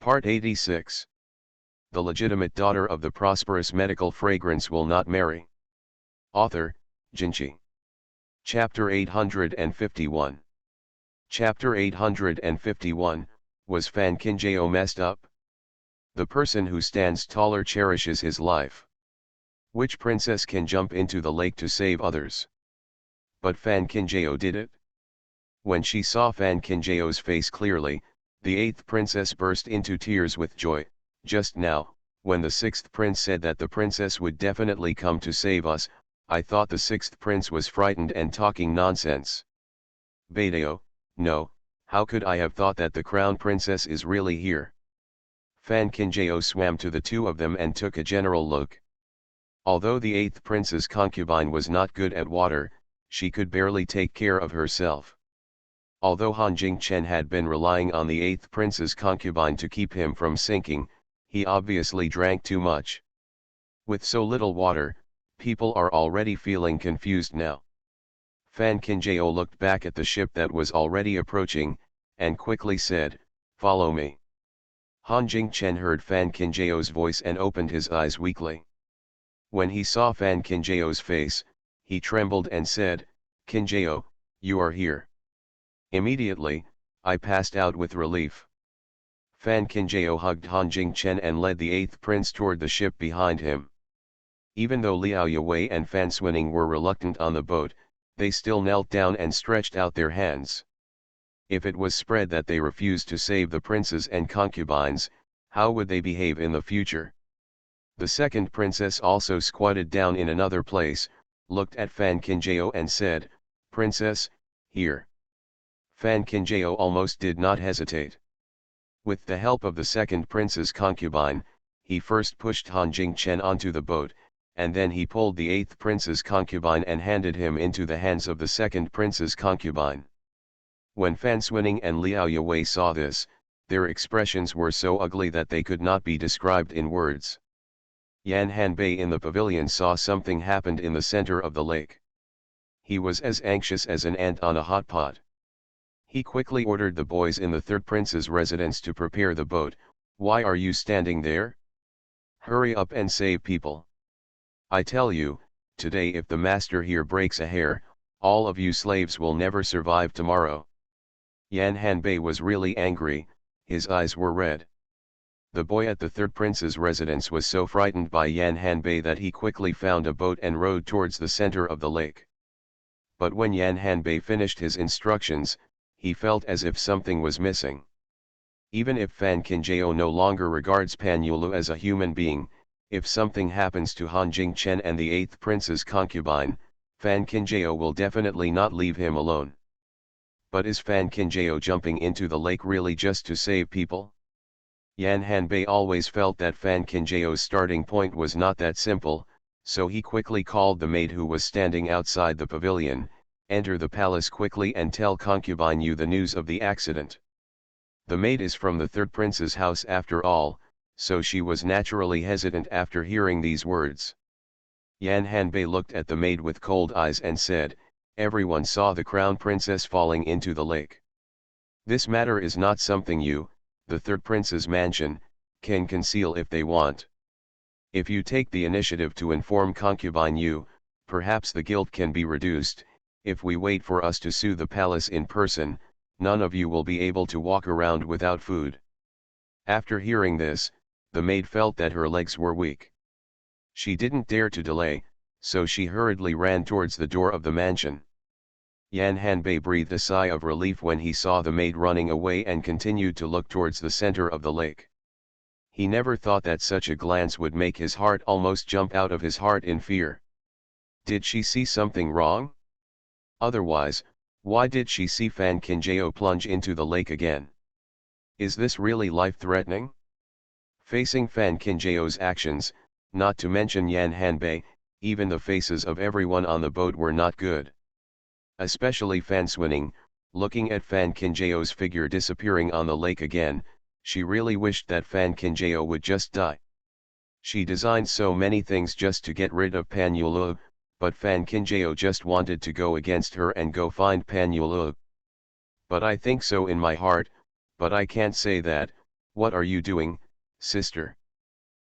Part 86. The legitimate daughter of the prosperous medical fragrance will not marry. Author, Jinchi. Chapter 851. Chapter 851, Was Fan Kinjao messed up? The person who stands taller cherishes his life. Which princess can jump into the lake to save others? But Fan Kinjao did it. When she saw Fan Kinjao's face clearly, the eighth princess burst into tears with joy. Just now, when the sixth prince said that the princess would definitely come to save us, I thought the sixth prince was frightened and talking nonsense. Beidao, no, how could I have thought that the crown princess is really here? Fan Kinjao swam to the two of them and took a general look. Although the eighth prince's concubine was not good at water, she could barely take care of herself. Although Han Jingchen had been relying on the eighth prince's concubine to keep him from sinking, he obviously drank too much. With so little water, people are already feeling confused now. Fan Kinjao looked back at the ship that was already approaching, and quickly said, "Follow me." Han Jingchen heard Fan Kinjao's voice and opened his eyes weakly. When he saw Fan Kinjao's face, he trembled and said, "Kinjao, you are here." Immediately, I passed out with relief. Fan Kinjao hugged Han Jingchen and led the eighth prince toward the ship behind him. Even though Liao Yue and Fan Swining were reluctant on the boat, they still knelt down and stretched out their hands. If it was spread that they refused to save the princes and concubines, how would they behave in the future? The second princess also squatted down in another place, looked at Fan Kinjao and said, "Princess, here." Fan Kinjao almost did not hesitate. With the help of the second prince's concubine, he first pushed Han Jingchen onto the boat, and then he pulled the eighth prince's concubine and handed him into the hands of the second prince's concubine. When Fan Swining and Liao Yue saw this, their expressions were so ugly that they could not be described in words. Yan Hanbei in the pavilion saw something happened in the center of the lake. He was as anxious as an ant on a hot pot. He quickly ordered the boys in the third prince's residence to prepare the boat. "Why are you standing there? Hurry up and save people. I tell you, today if the master here breaks a hair, all of you slaves will never survive tomorrow." Yan Hanbei was really angry, his eyes were red. The boy at the third prince's residence was so frightened by Yan Hanbei that he quickly found a boat and rowed towards the center of the lake. But when Yan Hanbei finished his instructions, he felt as if something was missing. Even if Fan Kinjao no longer regards Pan Yulu as a human being, if something happens to Han Jingchen and the eighth prince's concubine, Fan Kinjao will definitely not leave him alone. But is Fan Kinjao jumping into the lake really just to save people? Yan Hanbei always felt that Fan Kinjao's starting point was not that simple, so he quickly called the maid who was standing outside the pavilion, "Enter the palace quickly and tell concubine Yu the news of the accident." The maid is from the third prince's house after all, so she was naturally hesitant after hearing these words. Yan Hanbei looked at the maid with cold eyes and said, "Everyone saw the crown princess falling into the lake. This matter is not something you, the third prince's mansion, can conceal if they want. If you take the initiative to inform concubine Yu, perhaps the guilt can be reduced. If we wait for us to sue the palace in person, none of you will be able to walk around without food." After hearing this, the maid felt that her legs were weak. She didn't dare to delay, so she hurriedly ran towards the door of the mansion. Yan Hanbei breathed a sigh of relief when he saw the maid running away and continued to look towards the center of the lake. He never thought that such a glance would make his heart almost jump out of his heart in fear. Did she see something wrong? Otherwise, why did she see Fan Kinjao plunge into the lake again? Is this really life-threatening? Facing Fan Kinjao's actions, not to mention Yan Hanbei, even the faces of everyone on the boat were not good. Especially Fan Swining, looking at Fan Kinjao's figure disappearing on the lake again, she really wished that Fan Kinjao would just die. She designed so many things just to get rid of Pan Yulu, but Fan Kinjao just wanted to go against her and go find Pan Yulu. But I think so in my heart, but I can't say that. What are you doing, sister?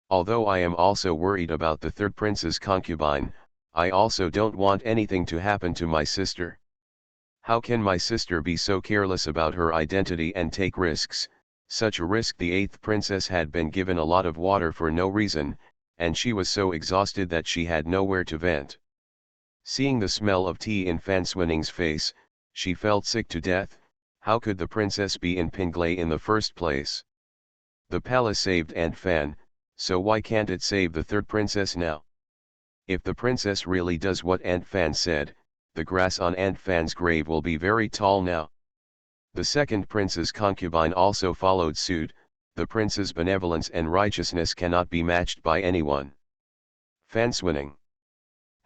Although I am also worried about the third prince's concubine, I also don't want anything to happen to my sister. How can my sister be so careless about her identity and take risks, such a risk? The eighth princess had been given a lot of water for no reason, and she was so exhausted that she had nowhere to vent. Seeing the smell of tea in Fan Swinning's face, she felt sick to death. How could the princess be in Pinglay in the first place? The palace saved Aunt Fan, so why can't it save the third princess now? If the princess really does what Aunt Fan said, the grass on Aunt Fan's grave will be very tall now. The second prince's concubine also followed suit. The prince's benevolence and righteousness cannot be matched by anyone. Fan Swinning.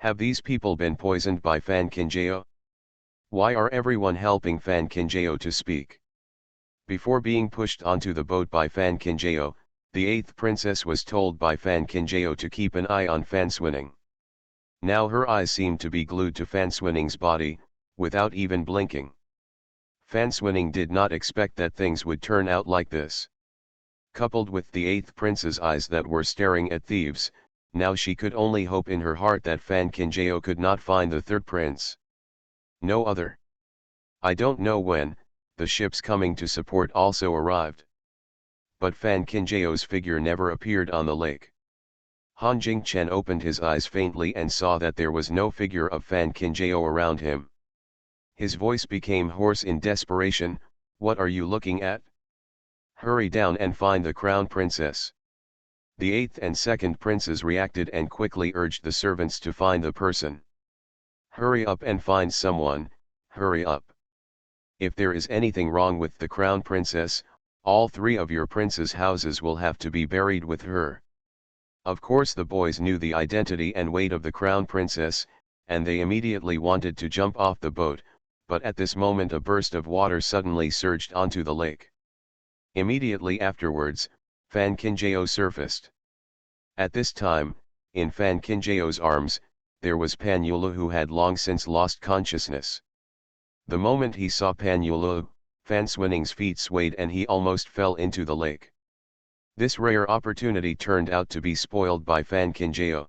Have these people been poisoned by Fan Kinjao? Why are everyone helping Fan Kinjao to speak? Before being pushed onto the boat by Fan Kinjao, the eighth princess was told by Fan Kinjao to keep an eye on Fan Swinning. Now her eyes seemed to be glued to Fan Swinning's body, without even blinking. Fan Swinning did not expect that things would turn out like this. Coupled with the eighth prince's eyes that were staring at thieves, now she could only hope in her heart that Fan Kinjao could not find the third prince. No other. I don't know when, the ships coming to support also arrived. But Fan Kinjao's figure never appeared on the lake. Han Jingchen opened his eyes faintly and saw that there was no figure of Fan Kinjao around him. His voice became hoarse in desperation. What are you looking at? Hurry down and find the crown princess. The eighth and second princes reacted and quickly urged the servants to find the person. Hurry up and find someone, hurry up. If there is anything wrong with the crown princess, all three of your princes' houses will have to be buried with her. Of course the boys knew the identity and weight of the crown princess, and they immediately wanted to jump off the boat, but at this moment a burst of water suddenly surged onto the lake. Immediately afterwards, Fan Kinjao surfaced. At this time, in Fan Kinjao's arms, there was Pan Yulu, who had long since lost consciousness. The moment he saw Pan Yulu, Fan Swinning's feet swayed and he almost fell into the lake. This rare opportunity turned out to be spoiled by Fan Kinjao.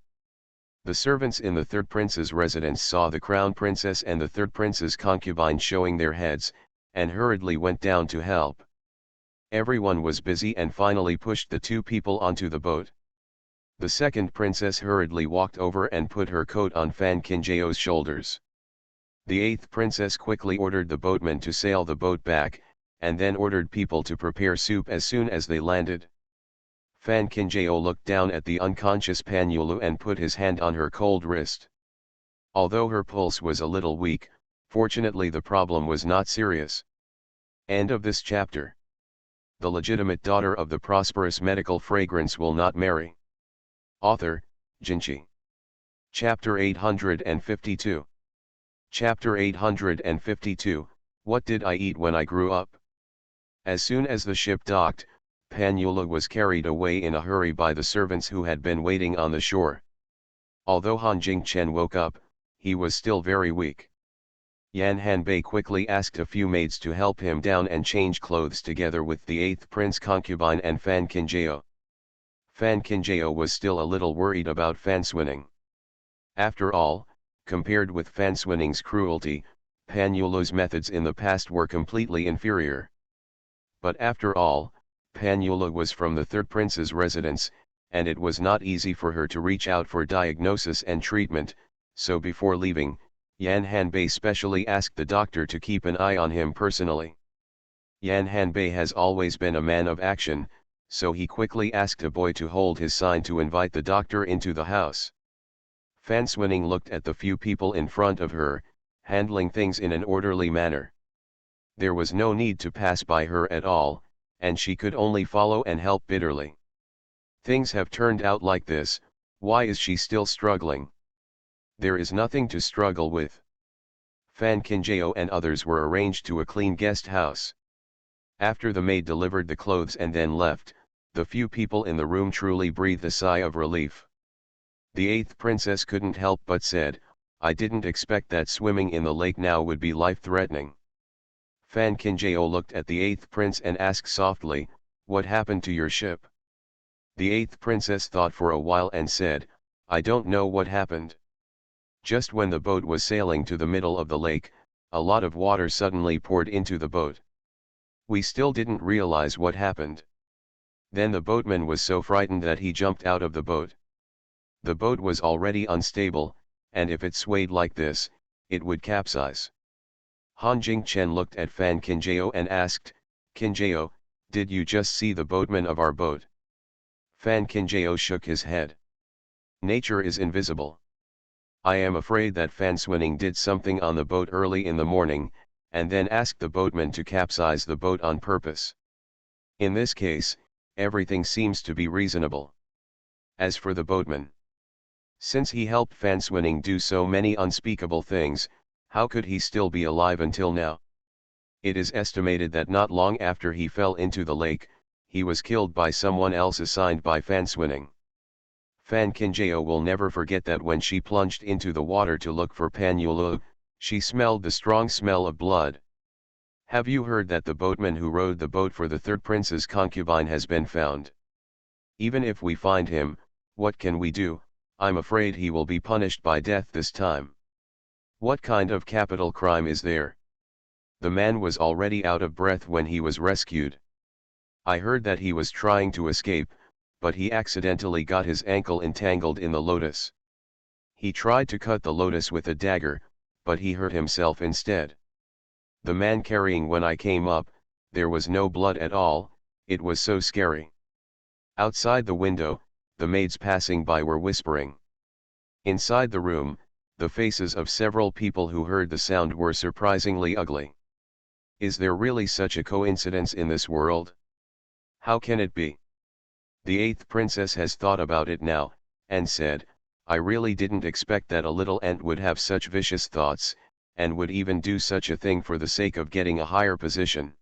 The servants in the third prince's residence saw the crown princess and the third prince's concubine showing their heads, and hurriedly went down to help. Everyone was busy and finally pushed the two people onto the boat. The second princess hurriedly walked over and put her coat on Fan Kinjao's shoulders. The eighth princess quickly ordered the boatmen to sail the boat back, and then ordered people to prepare soup as soon as they landed. Fan Kinjao looked down at the unconscious Pan Yulu and put his hand on her cold wrist. Although her pulse was a little weak, fortunately the problem was not serious. End of this chapter. The legitimate daughter of the prosperous medical fragrance will not marry. Author, Jinchi. Chapter 852. Chapter 852, What did I eat when I grew up? As soon as the ship docked, Pan Yulu was carried away in a hurry by the servants who had been waiting on the shore. Although Han Jingchen woke up, he was still very weak. Yan Hanbei quickly asked a few maids to help him down and change clothes together with the eighth prince concubine and Fan Kinjao. Fan Kinjao was still a little worried about Fan Swinning. After all, compared with Fan Swinning's cruelty, Pan Yulu's methods in the past were completely inferior. But after all, Pan Yulu was from the third prince's residence, and it was not easy for her to reach out for diagnosis and treatment, so before leaving, Yan Hanbei specially asked the doctor to keep an eye on him personally. Yan Hanbei has always been a man of action, so he quickly asked a boy to hold his sign to invite the doctor into the house. Fan Swinning looked at the few people in front of her, handling things in an orderly manner. There was no need to pass by her at all, and she could only follow and help bitterly. Things have turned out like this, why is she still struggling? There is nothing to struggle with. Fan Kinjao and others were arranged to a clean guest house. After the maid delivered the clothes and then left, the few people in the room truly breathed a sigh of relief. The eighth princess couldn't help but said, I didn't expect that swimming in the lake now would be life-threatening. Fan Kinjao looked at the eighth prince and asked softly, What happened to your ship? The eighth princess thought for a while and said, I don't know what happened. Just when the boat was sailing to the middle of the lake, a lot of water suddenly poured into the boat. We still didn't realize what happened. Then the boatman was so frightened that he jumped out of the boat. The boat was already unstable, and if it swayed like this, it would capsize. Han Jingchen looked at Fan Qinjiao and asked, Qinjiao, did you just see the boatman of our boat? Fan Qinjiao shook his head. Nature is invisible. I am afraid that Fan Swinning did something on the boat early in the morning, and then asked the boatman to capsize the boat on purpose. In this case, everything seems to be reasonable. As for the boatman, since he helped Fan Swinning do so many unspeakable things, how could he still be alive until now? It is estimated that not long after he fell into the lake, he was killed by someone else assigned by Fan Swinning. Fan Qinjiao will never forget that when she plunged into the water to look for Pan Yulu, she smelled the strong smell of blood. Have you heard that the boatman who rowed the boat for the third prince's concubine has been found? Even if we find him, what can we do? I'm afraid he will be punished by death this time. What kind of capital crime is there? The man was already out of breath when he was rescued. I heard that he was trying to escape, but he accidentally got his ankle entangled in the lotus. He tried to cut the lotus with a dagger, but he hurt himself instead. The man carrying when I came up, there was no blood at all, it was so scary. Outside the window, the maids passing by were whispering. Inside the room, the faces of several people who heard the sound were surprisingly ugly. Is there really such a coincidence in this world? How can it be? The eighth princess has thought about it now, and said, I really didn't expect that a little ant would have such vicious thoughts, and would even do such a thing for the sake of getting a higher position.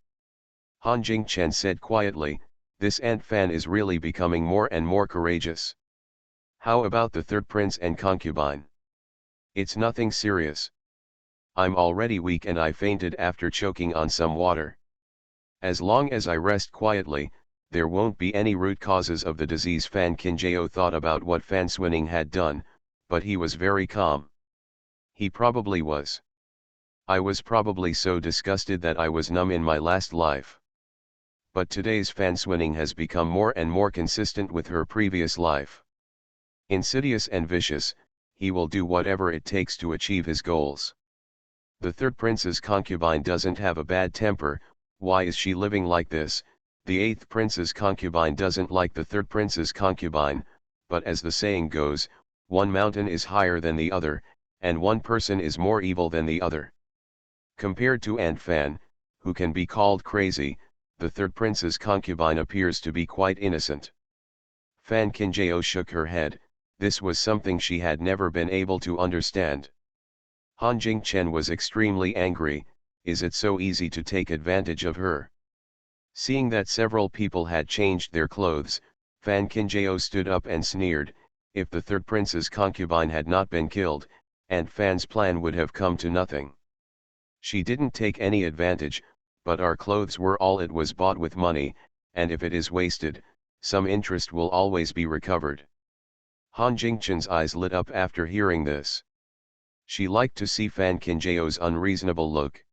Han Jingchen said quietly, this ant fan is really becoming more and more courageous. How about the third prince and concubine? It's nothing serious. I'm already weak and I fainted after choking on some water. As long as I rest quietly, there won't be any root causes of the disease. Fan Qinjiao thought about what Fan Swinning had done, but he was very calm. He probably was. I was probably so disgusted that I was numb in my last life. But today's Fan Swinning has become more and more consistent with her previous life. Insidious and vicious, he will do whatever it takes to achieve his goals. The third prince's concubine doesn't have a bad temper. Why is she living like this? The eighth prince's concubine doesn't like the third prince's concubine, but as the saying goes, one mountain is higher than the other, and one person is more evil than the other. Compared to Ant Fan, who can be called crazy, the third prince's concubine appears to be quite innocent. Fan Qinjiao shook her head. This was something she had never been able to understand. Han Jingchen was extremely angry. Is it so easy to take advantage of her? Seeing that several people had changed their clothes, Fan Qinjiao stood up and sneered, if the third prince's concubine had not been killed, Ant Fan's plan would have come to nothing. She didn't take any advantage, but our clothes were all it was bought with money, and if it is wasted, some interest will always be recovered. Han Jingchen's eyes lit up after hearing this. She liked to see Fan Qinjiao's unreasonable look.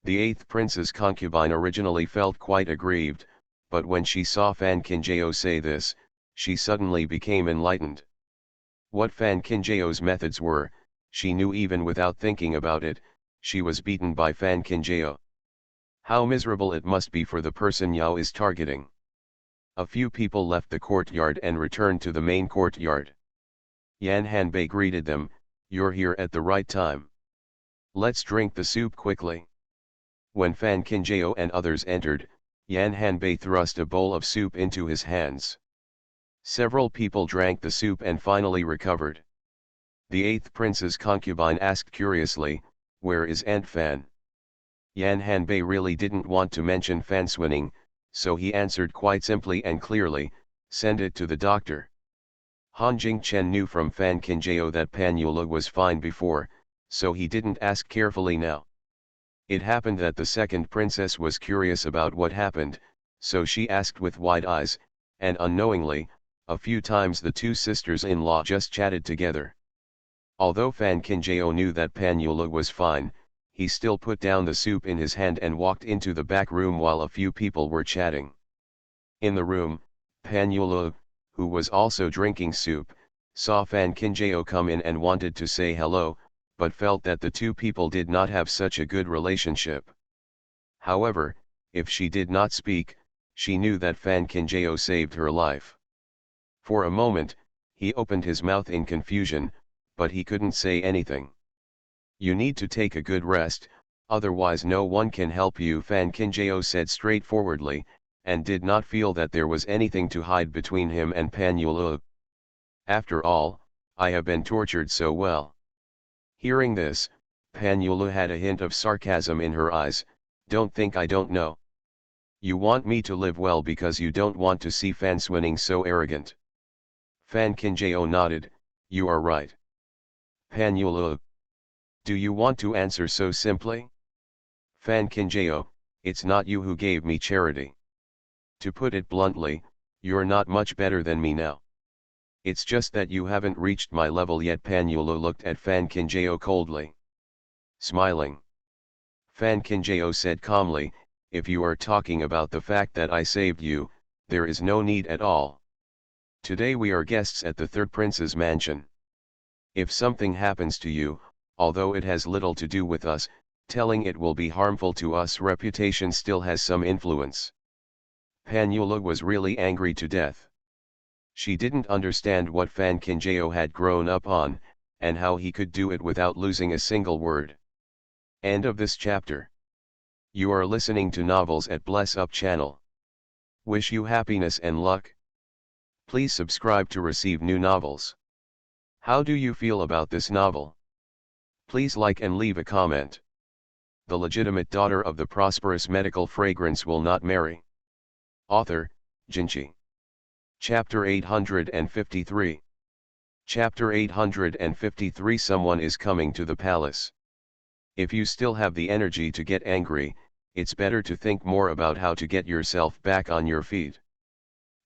The eighth prince's concubine originally felt quite aggrieved, but when she saw Fan Qinjiao say this, she suddenly became enlightened. What Fan Qinjiao's methods were, she knew even without thinking about it. She was beaten by Fan Qinjiao. How miserable it must be for the person Yao is targeting. A few people left the courtyard and returned to the main courtyard. Yan Hanbei greeted them, you're here at the right time. Let's drink the soup quickly. When Fan Qinjiao and others entered, Yan Hanbei thrust a bowl of soup into his hands. Several people drank the soup and finally recovered. The eighth prince's concubine asked curiously, where is Ant Fan? Yan Hanbei really didn't want to mention Fan Swinning, so he answered quite simply and clearly, send it to the doctor. Han Jingchen knew from Fan Qinjiao that Pan Yula was fine before, so he didn't ask carefully now. It happened that the second princess was curious about what happened, So she asked with wide eyes, and unknowingly, a few times the two sisters-in-law just chatted together. Although Fan Kinjao knew that Pan Yulu was fine, he still put down the soup in his hand and walked into the back room while a few people were chatting. In the room, Pan Yulu, who was also drinking soup, saw Fan Kinjao come in and wanted to say hello, but felt that the two people did not have such a good relationship. However, if she did not speak, she knew that Fan Kinjao saved her life. For a moment, he opened his mouth in confusion, but he couldn't say anything. "You need to take a good rest, otherwise no one can help you," Fan Kinjao said straightforwardly, and did not feel that there was anything to hide between him and Pan Yulu. "After all, I have been tortured so well." Hearing this, Pan Yulu had a hint of sarcasm in her eyes. "Don't think I don't know. You want me to live well because you don't want to see Fan Swinning so arrogant." Fan Kinjao nodded. "You are right." Pan Yulu, "Do you want to answer so simply?" Fan Kinjao, "It's not you who gave me charity. To put it bluntly, you're not much better than me now. It's just that you haven't reached my level yet." Pan Yulu looked at Fan Kinjao coldly. Smiling, Fan Kinjao said calmly, "If you are talking about the fact that I saved you, there is no need at all. Today we are guests at the third prince's mansion. If something happens to you, although it has little to do with us, telling it will be harmful to us. Reputation still has some influence." Pan Yulu was really angry to death. She didn't understand what Fan Kinjao had grown up on, and how he could do it without losing a single word. End of this chapter. You are listening to Novels at Bless Up channel. Wish you happiness and luck. Please subscribe to receive new novels. How do you feel about this novel? Please like and leave a comment. The legitimate daughter of the prosperous medical fragrance will not marry. Author, Jinchi. Chapter 853. Chapter 853. Someone is coming to the palace. If you still have the energy to get angry, it's better to think more about how to get yourself back on your feet.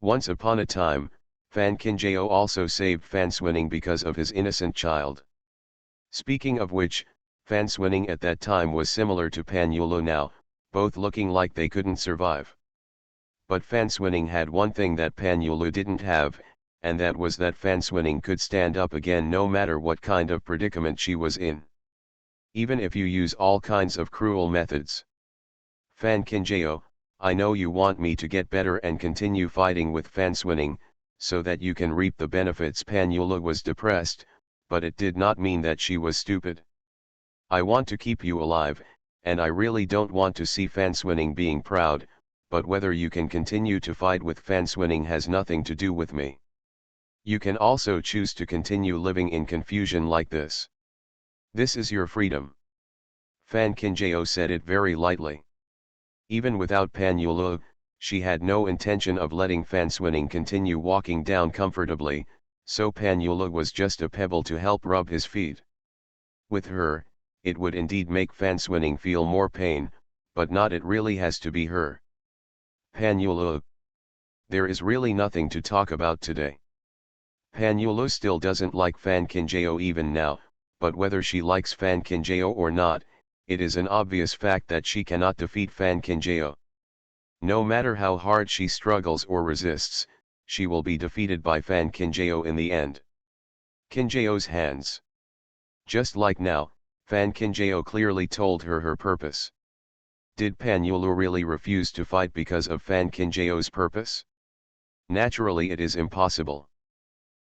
Once upon a time, Fan Kinjao also saved Fan Swinning because of his innocent child. Speaking of which, Fan Swinning at that time was similar to Pan Yulu now, both looking like they couldn't survive. But Fan Swinning had one thing that Pan Yulu didn't have, and that was that Fan Swinning could stand up again no matter what kind of predicament she was in. Even if you use all kinds of cruel methods. Fan Kinjao, I know you want me to get better and continue fighting with Fan Swinning, so that you can reap the benefits. Pan Yulu was depressed, but it did not mean that she was stupid. I want to keep you alive, and I really don't want to see Fan Swinning being proud, but whether you can continue to fight with Fan Swinning has nothing to do with me. You can also choose to continue living in confusion like this. This is your freedom. Fan Kinjao said it very lightly. Even without Pan Yulu, she had no intention of letting Fan Swinning continue walking down comfortably, so Pan Yulu was just a pebble to help rub his feet. With her, it would indeed make Fan Swinning feel more pain, but not it really has to be her. Pan Yulu. There is really nothing to talk about today. Pan Yulu still doesn't like Fan Kinjao even now, but whether she likes Fan Kinjao or not, it is an obvious fact that she cannot defeat Fan Kinjao. No matter how hard she struggles or resists, she will be defeated by Fan Kinjao in the end. Kinjao's hands. Just like now, Fan Kinjao clearly told her her purpose. Did Pan Yulu really refuse to fight because of Fan Kinjao's purpose? Naturally it is impossible.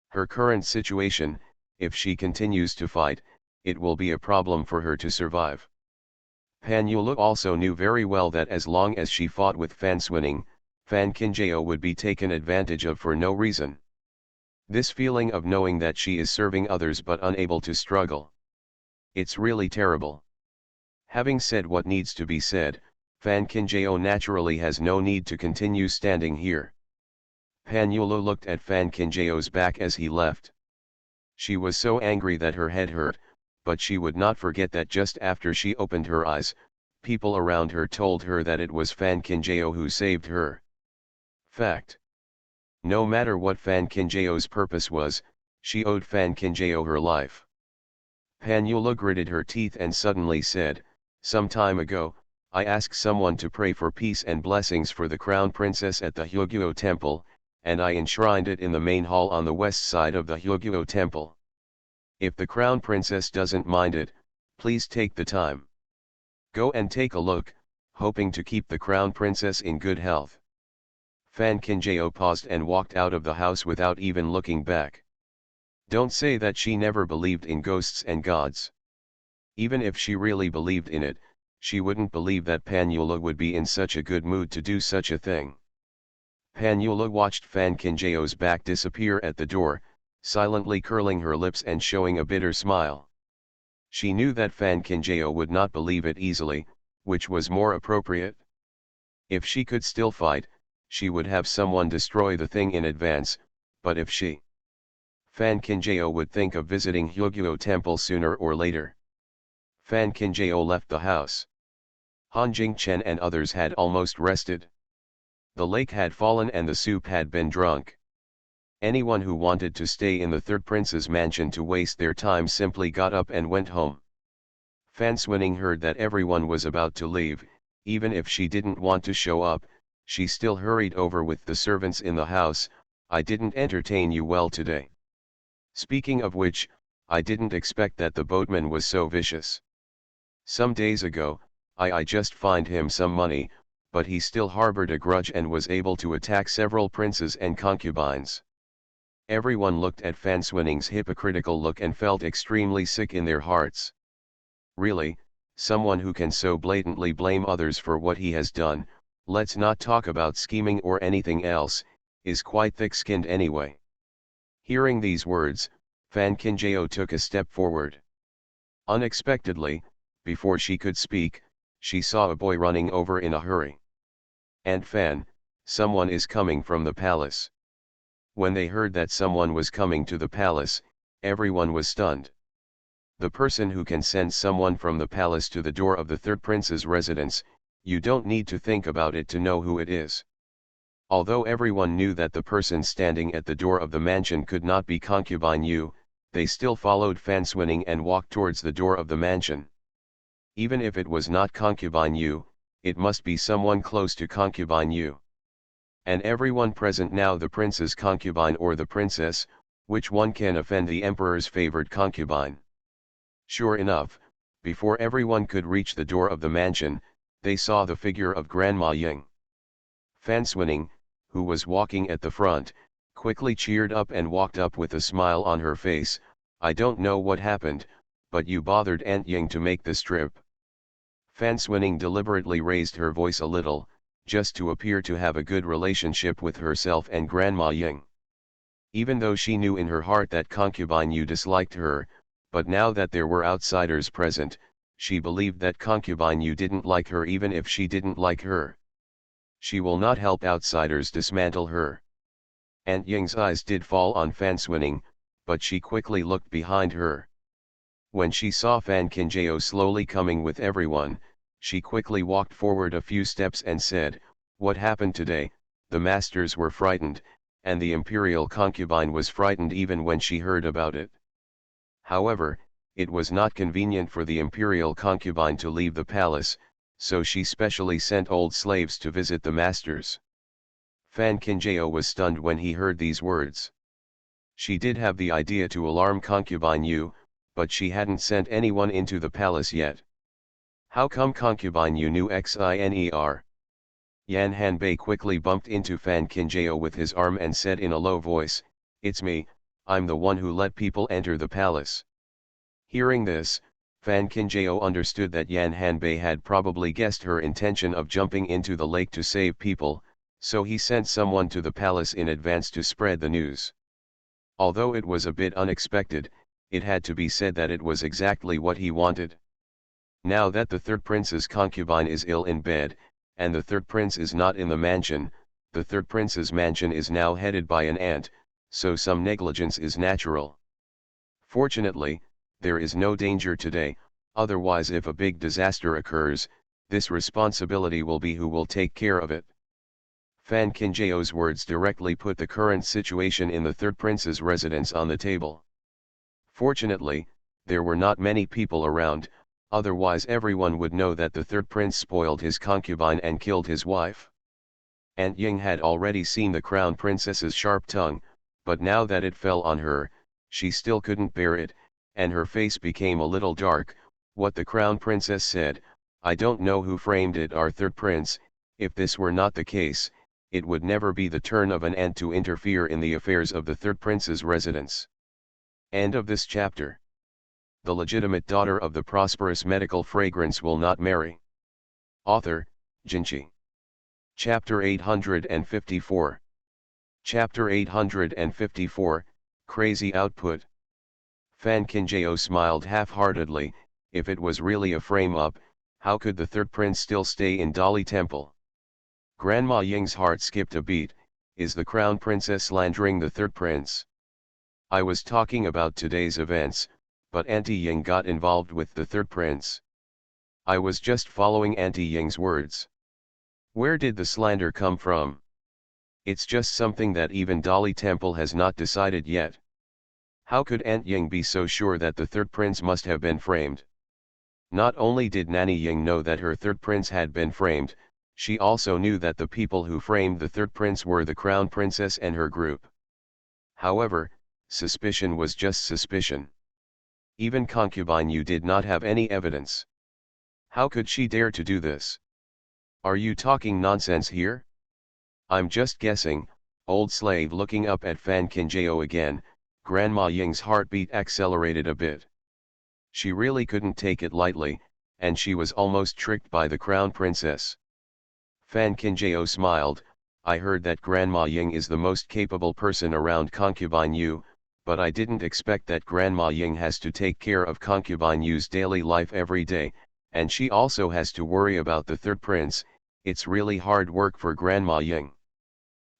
Her current situation, if she continues to fight, it will be a problem for her to survive. Pan Yulu also knew very well that as long as she fought with Fan Swinning, Fan Kinjao would be taken advantage of for no reason. This feeling of knowing that she is serving others but unable to struggle. It's really terrible. Having said what needs to be said, Fan Kinjao naturally has no need to continue standing here. Pan Yulu looked at Fan Kinjao's back as he left. She was so angry that her head hurt, but she would not forget that just after she opened her eyes, people around her told her that it was Fan Kinjao who saved her. Fact. No matter what Fan Kinjao's purpose was, she owed Fan Kinjao her life. Panula gritted her teeth and suddenly said, "Some time ago, I asked someone to pray for peace and blessings for the crown princess at the Hyogyo temple, and I enshrined it in the main hall on the west side of the Hyogyo temple. If the crown princess doesn't mind it, please take the time. Go and take a look, hoping to keep the crown princess in good health." Fan Kinjao paused and walked out of the house without even looking back. Don't say that she never believed in ghosts and gods. Even if she really believed in it, she wouldn't believe that Panula would be in such a good mood to do such a thing. Panula watched Fan Kinjao's back disappear at the door, silently curling her lips and showing a bitter smile. She knew that Fan Kinjao would not believe it easily, which was more appropriate. If she could still fight, she would have someone destroy the thing in advance, but if Fan Kinjao would think of visiting Hyogyo temple sooner or later. Fan Kinjao left the house. Han Jingchen and others had almost rested. The lake had fallen and the soup had been drunk. Anyone who wanted to stay in the third prince's mansion to waste their time simply got up and went home. Fan Swinning heard that everyone was about to leave. Even if she didn't want to show up, she still hurried over with the servants in the house. "I didn't entertain you well today. Speaking of which, I didn't expect that the boatman was so vicious. Some days ago, I just fined him some money, but he still harbored a grudge and was able to attack several princes and concubines." Everyone looked at Fan Swinning's hypocritical look and felt extremely sick in their hearts. Really, someone who can so blatantly blame others for what he has done, let's not talk about scheming or anything else, is quite thick-skinned anyway. Hearing these words, Fan Kinjao took a step forward. Unexpectedly, before she could speak, she saw a boy running over in a hurry. "Aunt Fan, someone is coming from the palace." When they heard that someone was coming to the palace, everyone was stunned. The person who can send someone from the palace to the door of the third prince's residence, you don't need to think about it to know who it is. Although everyone knew that the person standing at the door of the mansion could not be Concubine Yu, they still followed Fan Swinning and walked towards the door of the mansion. Even if it was not Concubine Yu, it must be someone close to Concubine Yu. And everyone present now the prince's concubine or the princess, which one can offend the emperor's favored concubine? Sure enough, before everyone could reach the door of the mansion, they saw the figure of Grandma Ying. Fan Swinning, who was walking at the front, quickly cheered up and walked up with a smile on her face. "I don't know what happened, but you bothered Aunt Ying to make this trip." Fan Swinning deliberately raised her voice a little, just to appear to have a good relationship with herself and Grandma Ying. Even though she knew in her heart that Concubine Yu disliked her, but now that there were outsiders present, she believed that Concubine Yu didn't like her even if she didn't like her. She will not help outsiders dismantle her. Aunt Ying's eyes did fall on Fan Swinning, but she quickly looked behind her. When she saw Fan Kinjao slowly coming with everyone, she quickly walked forward a few steps and said, "What happened today?" The masters were frightened, and the imperial concubine was frightened even when she heard about it. However, it was not convenient for the imperial concubine to leave the palace, so she specially sent old slaves to visit the masters. Fan Kinjao was stunned when he heard these words. She did have the idea to alarm Concubine Yu, but she hadn't sent anyone into the palace yet. How come Concubine Yu knew Xiner? Yan Hanbei quickly bumped into Fan Kinjao with his arm and said in a low voice, "It's me, I'm the one who let people enter the palace." Hearing this, Fan Kinjao understood that Yan Hanbei had probably guessed her intention of jumping into the lake to save people, so he sent someone to the palace in advance to spread the news. Although it was a bit unexpected, it had to be said that it was exactly what he wanted. Now that the third prince's concubine is ill in bed, and the third prince is not in the mansion, the third prince's mansion is now headed by an aunt, so some negligence is natural. Fortunately, there is no danger today, otherwise if a big disaster occurs, this responsibility will be who will take care of it. Fan Kinjao's words directly put the current situation in the third prince's residence on the table. Fortunately, there were not many people around, otherwise everyone would know that the third prince spoiled his concubine and killed his wife. Aunt Ying had already seen the crown princess's sharp tongue, but now that it fell on her, she still couldn't bear it, and her face became a little dark. What the crown princess said, "I don't know who framed it, our third prince. If this were not the case, it would never be the turn of an aunt to interfere in the affairs of the third prince's residence." End of this chapter. The legitimate daughter of the prosperous medical fragrance will not marry. Author, Jinchi. Chapter 854. Chapter 854, Crazy Output. Fan Kinjao smiled half-heartedly. If it was really a frame-up, how could the third prince still stay in Dali Temple? Grandma Ying's heart skipped a beat. Is the crown princess slandering the third prince? I was talking about today's events, but Auntie Ying got involved with the third prince. I was just following Auntie Ying's words. Where did the slander come from? It's just something that even Dali Temple has not decided yet. How could Aunt Ying be so sure that the third prince must have been framed? Not only did Nanny Ying know that her third prince had been framed, she also knew that the people who framed the third prince were the crown princess and her group. However, suspicion was just suspicion. Even concubine Yu did not have any evidence. How could she dare to do this? Are you talking nonsense here? I'm just guessing. Old slave looking up at Fan Kinjao again. Grandma Ying's heartbeat accelerated a bit. She really couldn't take it lightly, and she was almost tricked by the crown princess. Fan Kinjao smiled. I heard that Grandma Ying is the most capable person around concubine Yu, but I didn't expect that Grandma Ying has to take care of concubine Yu's daily life every day, and she also has to worry about the third prince. It's really hard work for Grandma Ying.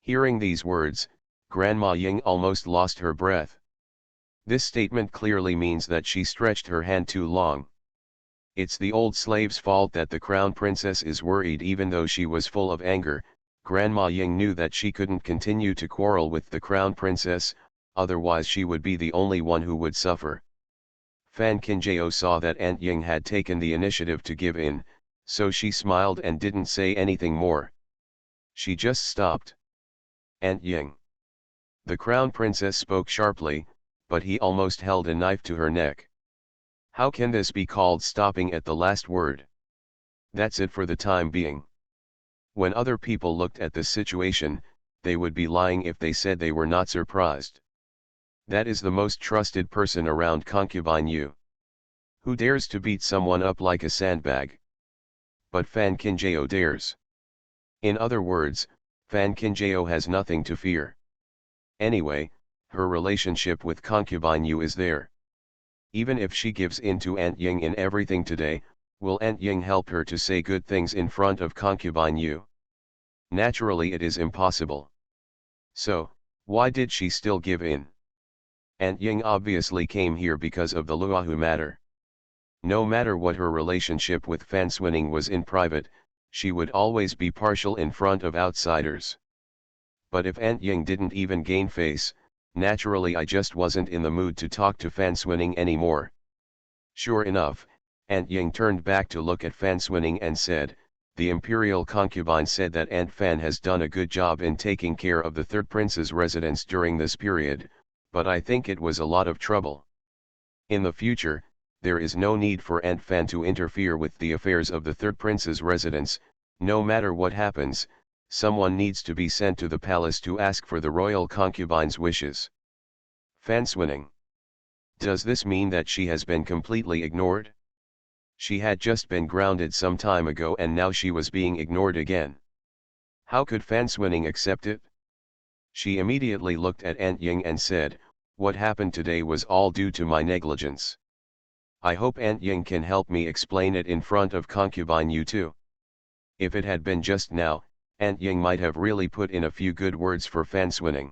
Hearing these words, Grandma Ying almost lost her breath. This statement clearly means that she stretched her hand too long. It's the old slave's fault that the crown princess is worried. Even though she was full of anger, Grandma Ying knew that she couldn't continue to quarrel with the crown princess, otherwise she would be the only one who would suffer. Fan Kinjao saw that Aunt Ying had taken the initiative to give in, so she smiled and didn't say anything more. She just stopped. Aunt Ying. The crown princess spoke sharply, but he almost held a knife to her neck. How can this be called stopping at the last word? That's it for the time being. When other people looked at this situation, they would be lying if they said they were not surprised. That is the most trusted person around concubine Yu. Who dares to beat someone up like a sandbag? But Fan Kinjao dares. In other words, Fan Kinjao has nothing to fear. Anyway, her relationship with concubine Yu is there. Even if she gives in to Aunt Ying in everything today, will Aunt Ying help her to say good things in front of concubine Yu? Naturally it is impossible. So, why did she still give in? Aunt Ying obviously came here because of the Luohu matter. No matter what her relationship with Fan Swining was in private, she would always be partial in front of outsiders. But if Aunt Ying didn't even gain face, naturally I just wasn't in the mood to talk to Fan Swining anymore. Sure enough, Aunt Ying turned back to look at Fan Swining and said, the imperial concubine said that Aunt Fan has done a good job in taking care of the third prince's residence during this period, but I think it was a lot of trouble. In the future, there is no need for Aunt Fan to interfere with the affairs of the third prince's residence. No matter what happens, someone needs to be sent to the palace to ask for the royal concubine's wishes. Fan Swining. Does this mean that she has been completely ignored? She had just been grounded some time ago and now she was being ignored again. How could Fan Swining accept it? She immediately looked at Aunt Ying and said, what happened today was all due to my negligence. I hope Aunt Ying can help me explain it in front of concubine Yu too. If it had been just now, Aunt Ying might have really put in a few good words for Fan Swining.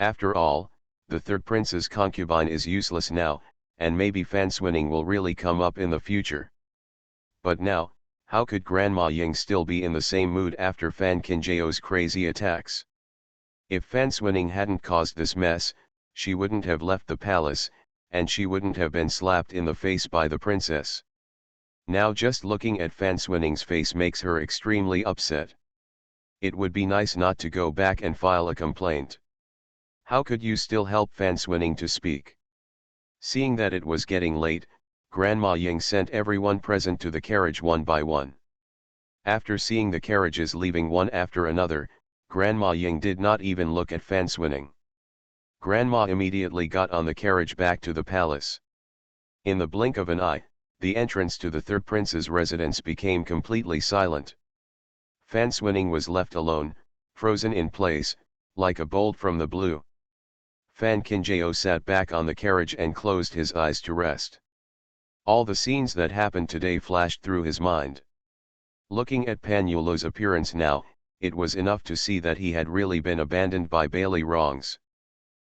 After all, the third prince's concubine is useless now, and maybe Fan Swining will really come up in the future. But now, How could Grandma Ying still be in the same mood after Fan Qingjiao's crazy attacks? If Fan Swinning hadn't caused this mess, she wouldn't have left the palace, and she wouldn't have been slapped in the face by the princess. Now just looking at Fan Swinning's face makes her extremely upset. It would be nice not to go back and file a complaint. How could you still help Fan Swinning to speak? Seeing that it was getting late, Grandma Ying sent everyone present to the carriage one by one. After seeing the carriages leaving one after another, Grandma Ying did not even look at Fan Swinning. Grandma immediately got on the carriage back to the palace. In the blink of an eye, the entrance to the third prince's residence became completely silent. Fan Swinning was left alone, frozen in place, like a bolt from the blue. Fan Qingjiao sat back on the carriage and closed his eyes to rest. All the scenes that happened today flashed through his mind. Looking at Pan Yulo's appearance now, it was enough to see that he had really been abandoned by Bailey Rongs.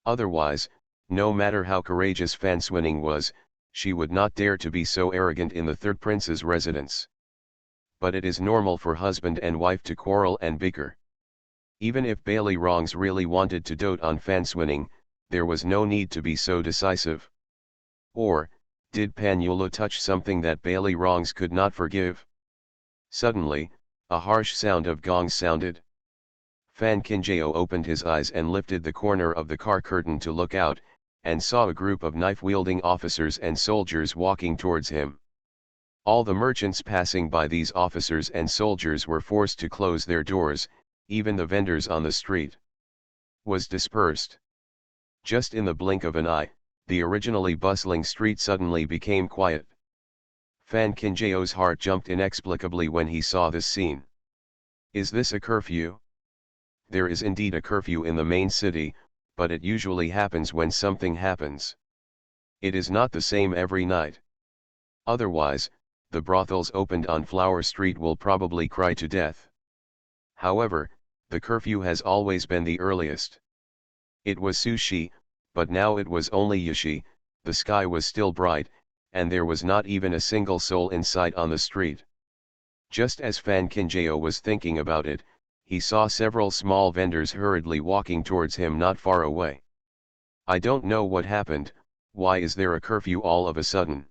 Otherwise, no matter how courageous Fan Swinning was, she would not dare to be so arrogant in the third prince's residence. But it is normal for husband and wife to quarrel and bicker. Even if Bailey Rongs really wanted to dote on Fan Swinning, there was no need to be so decisive. Or, did Pan Yulo touch something that Bailey Rongs could not forgive? Suddenly, a harsh sound of gongs sounded. Fan Qingjiao opened his eyes and lifted the corner of the car curtain to look out, and saw a group of knife-wielding officers and soldiers walking towards him. All the merchants passing by these officers and soldiers were forced to close their doors, even the vendors on the street was dispersed. Just in the blink of an eye, the originally bustling street suddenly became quiet. Fan Qingjiao's heart jumped inexplicably when he saw this scene. Is this a curfew? There is indeed a curfew in the main city, but it usually happens when something happens. It is not the same every night. Otherwise, the brothels opened on Flower Street will probably cry to death. However, the curfew has always been the earliest. It was Sushi, but now it was only Yashi. The sky was still bright, and there was not even a single soul in sight on the street. Just as Fan Qingjiao was thinking about it, he saw several small vendors hurriedly walking towards him not far away. I don't know what happened. Why is there a curfew all of a sudden?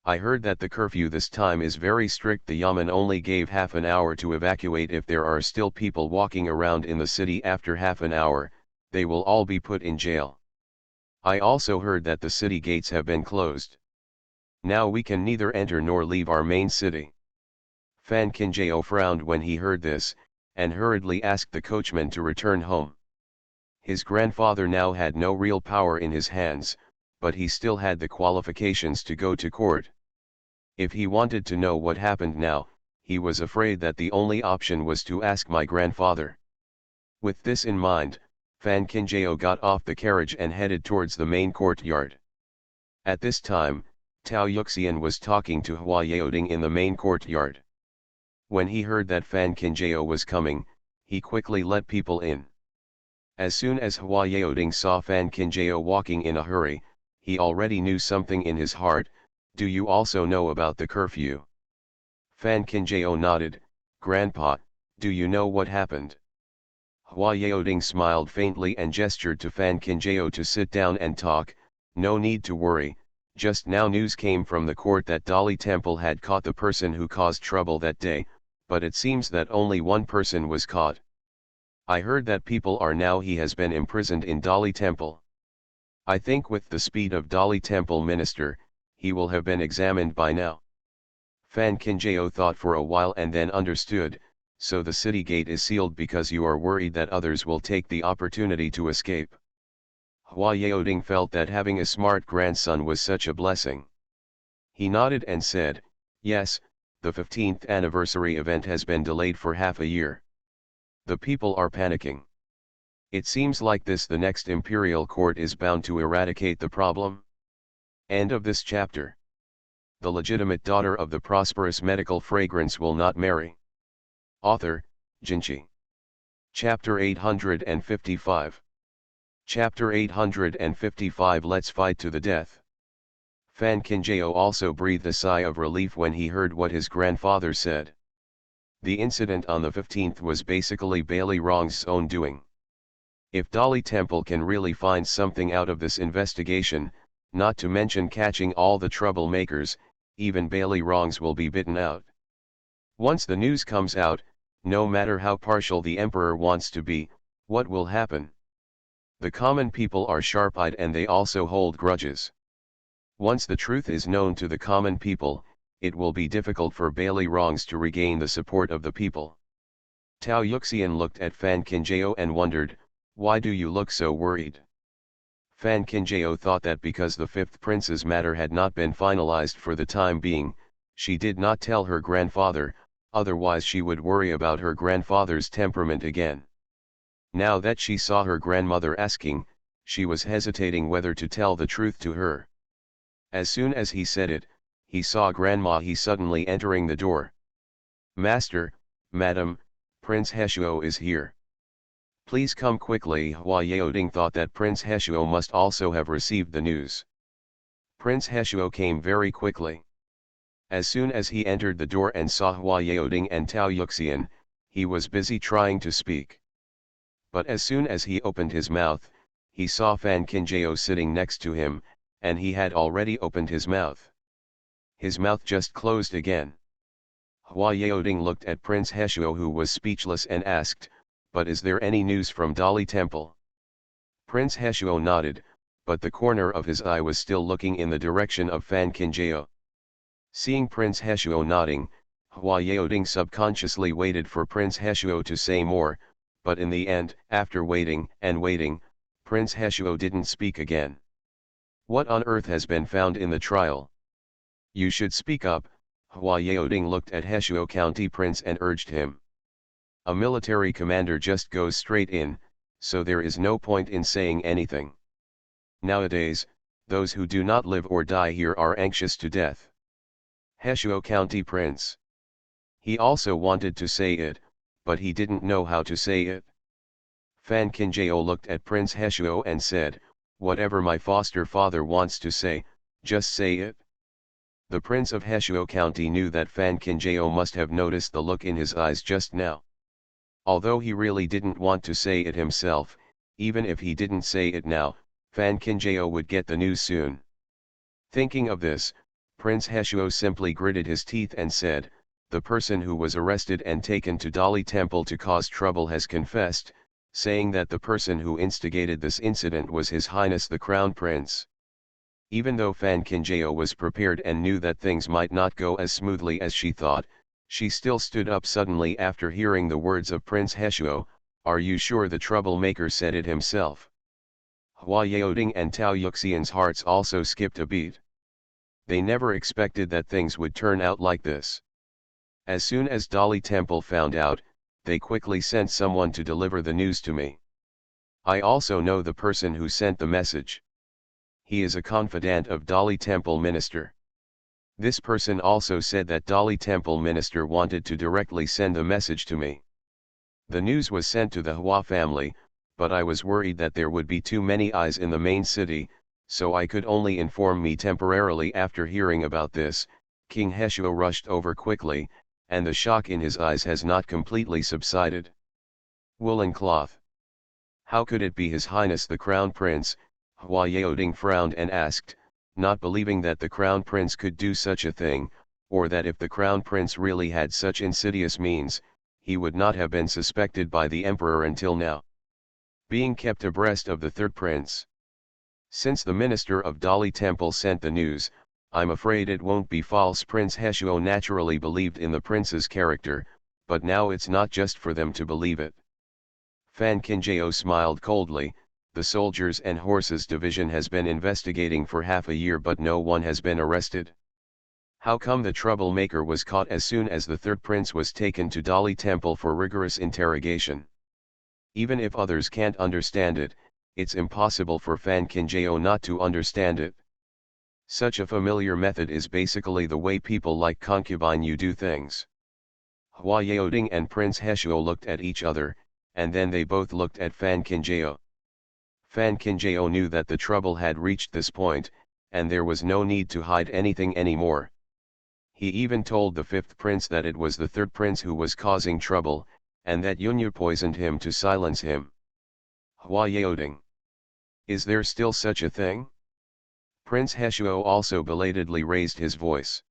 I heard that the curfew this time is very strict. The Yamen only gave half an hour to evacuate. If there are still people walking around in the city after half an hour, they will all be put in jail. I also heard that the city gates have been closed. Now we can neither enter nor leave our main city. Fan Qingjiao frowned when he heard this, and hurriedly asked the coachman to return home. His grandfather now had no real power in his hands, but he still had the qualifications to go to court. If he wanted to know what happened now, he was afraid that the only option was to ask my grandfather. With this in mind, Fan Qingjiao got off the carriage and headed towards the main courtyard. At this time, Tao Yuxian was talking to Hua Yaoding in the main courtyard. When he heard that Fan Qingjiao was coming, he quickly let people in. As soon as Hua Yaoding saw Fan Qingjiao walking in a hurry, he already knew something in his heart. Do you also know about the curfew? Fan Qingjiao nodded. Grandpa, do you know what happened? Hua Yaoding smiled faintly and gestured to Fan Qingjiao to sit down and talk. No need to worry. Just now news came from the court that Dali Temple had caught the person who caused trouble that day, but it seems that only one person was caught. I heard that people are now he has been imprisoned in Dali Temple. I think with the speed of Dali Temple minister, he will have been examined by now. Fan Qingjiao thought for a while and then understood. So the city gate is sealed because you are worried that others will take the opportunity to escape. Hua Yaoding felt that having a smart grandson was such a blessing. He nodded and said, yes, the 15th anniversary event has been delayed for half a year. The people are panicking. It seems like the next imperial court is bound to eradicate the problem. End of this chapter. The legitimate daughter of the prosperous medical fragrance will not marry. Author, Jinchi. Chapter 855. Chapter 855 Let's fight to the death. Fan Kinjao also breathed a sigh of relief when he heard what his grandfather said. The incident on the 15th was basically Bailey Wrong's own doing. If Dolly Temple can really find something out of this investigation, not to mention catching all the troublemakers, even Bailey Wrongs will be bitten out. Once the news comes out, no matter how partial the emperor wants to be, what will happen? The common people are sharp-eyed and they also hold grudges. Once the truth is known to the common people, it will be difficult for Bailey Wrongs to regain the support of the people. Tao Yuxian looked at Fan Kinjao and wondered, why do you look so worried? Fan Kinjao thought that because the fifth prince's matter had not been finalized for the time being, she did not tell her grandfather, otherwise she would worry about her grandfather's temperament again. Now that she saw her grandmother asking, she was hesitating whether to tell the truth to her. As soon as he said it, he saw Grandma He suddenly entering the door. Master, Madam, Prince Heshuo is here. Please come quickly. Hua Yaoding thought that Prince Heshuo must also have received the news. Prince Heshuo came very quickly. As soon as he entered the door and saw Hua Yaoding and Tao Yuxian, he was busy trying to speak. But as soon as he opened his mouth, he saw Fan Kinjao sitting next to him, and he had already opened his mouth. His mouth just closed again. Hua Yaoding looked at Prince Heshuo, who was speechless, and asked, but is there any news from Dolly Temple? Prince Heshuo nodded, but the corner of his eye was still looking in the direction of Fan Kinjao. Seeing Prince Heshuo nodding, Hua Yaoding subconsciously waited for Prince Heshuo to say more, but in the end, after waiting and waiting, Prince Heshuo didn't speak again. What on earth has been found in the trial? You should speak up. Hua Yaoding looked at Heshuo County Prince and urged him. A military commander just goes straight in, so there is no point in saying anything. Nowadays, those who do not live or die here are anxious to death. Heshuo County Prince. He also wanted to say it, but he didn't know how to say it. Fan Kinjao looked at Prince Heshuo and said, whatever my foster father wants to say, just say it. The Prince of Heshuo County knew that Fan Kinjao must have noticed the look in his eyes just now. Although he really didn't want to say it himself, even if he didn't say it now, Fan Kinjao would get the news soon. Thinking of this, Prince Heshuo simply gritted his teeth and said, the person who was arrested and taken to Dolly Temple to cause trouble has confessed, saying that the person who instigated this incident was His Highness the Crown Prince. Even though Fan Kinjao was prepared and knew that things might not go as smoothly as she thought, she still stood up suddenly after hearing the words of Prince Heshuo. Are you sure the troublemaker said it himself? Hua Yaoding and Tao Yuxian's hearts also skipped a beat. They never expected that things would turn out like this. As soon as Dolly Temple found out, they quickly sent someone to deliver the news to me. I also know the person who sent the message. He is a confidant of Dolly Temple Minister. This person also said that Dolly Temple Minister wanted to directly send the message to me. The news was sent to the Hua family, but I was worried that there would be too many eyes in the main city, so I could only inform me temporarily. After hearing about this, King Heshuo rushed over quickly, and the shock in his eyes has not completely subsided. Woolen cloth. How could it be His Highness the Crown Prince? Hua Yaoding frowned and asked, not believing that the Crown Prince could do such a thing, or that if the Crown Prince really had such insidious means, he would not have been suspected by the Emperor until now. Being kept abreast of the third prince. Since the minister of Dolly Temple sent the news, I'm afraid it won't be false. Prince Heshuo naturally believed in the prince's character, but now it's not just for them to believe it. Fan Kinjao smiled coldly. The soldiers and horses division has been investigating for half a year, but no one has been arrested. How come the troublemaker was caught as soon as the third prince was taken to Dolly Temple for rigorous interrogation? Even if others can't understand it, it's impossible for Fan Kinjao not to understand it. Such a familiar method is basically the way people like concubine you do things. Hua Yaoding and Prince Heshuo looked at each other, and then they both looked at Fan Kinjao. Fan Kinjao knew that the trouble had reached this point, and there was no need to hide anything anymore. He even told the fifth prince that it was the third prince who was causing trouble, and that Yunyu poisoned him to silence him. Hua Yaoding. Is there still such a thing? Prince Heshuo also belatedly raised his voice.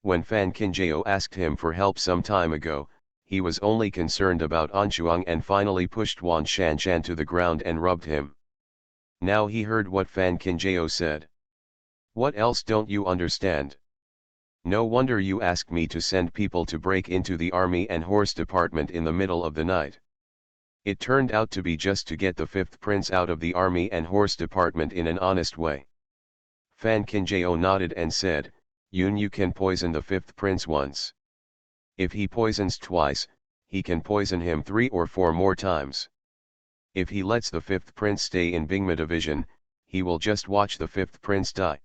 When Fan Qinjiao asked him for help some time ago, he was only concerned about Anshuang and finally pushed Wan Shanshan to the ground and rubbed him. Now he heard what Fan Qinjiao said. What else don't you understand? No wonder you asked me to send people to break into the army and horse department in the middle of the night. It turned out to be just to get the fifth prince out of the army and horse department in an honest way. Fan Qinjiao nodded and said, You can poison the fifth prince once. If he poisons twice, he can poison him 3 or 4 more times. If he lets the fifth prince stay in Bingma division, he will just watch the fifth prince die.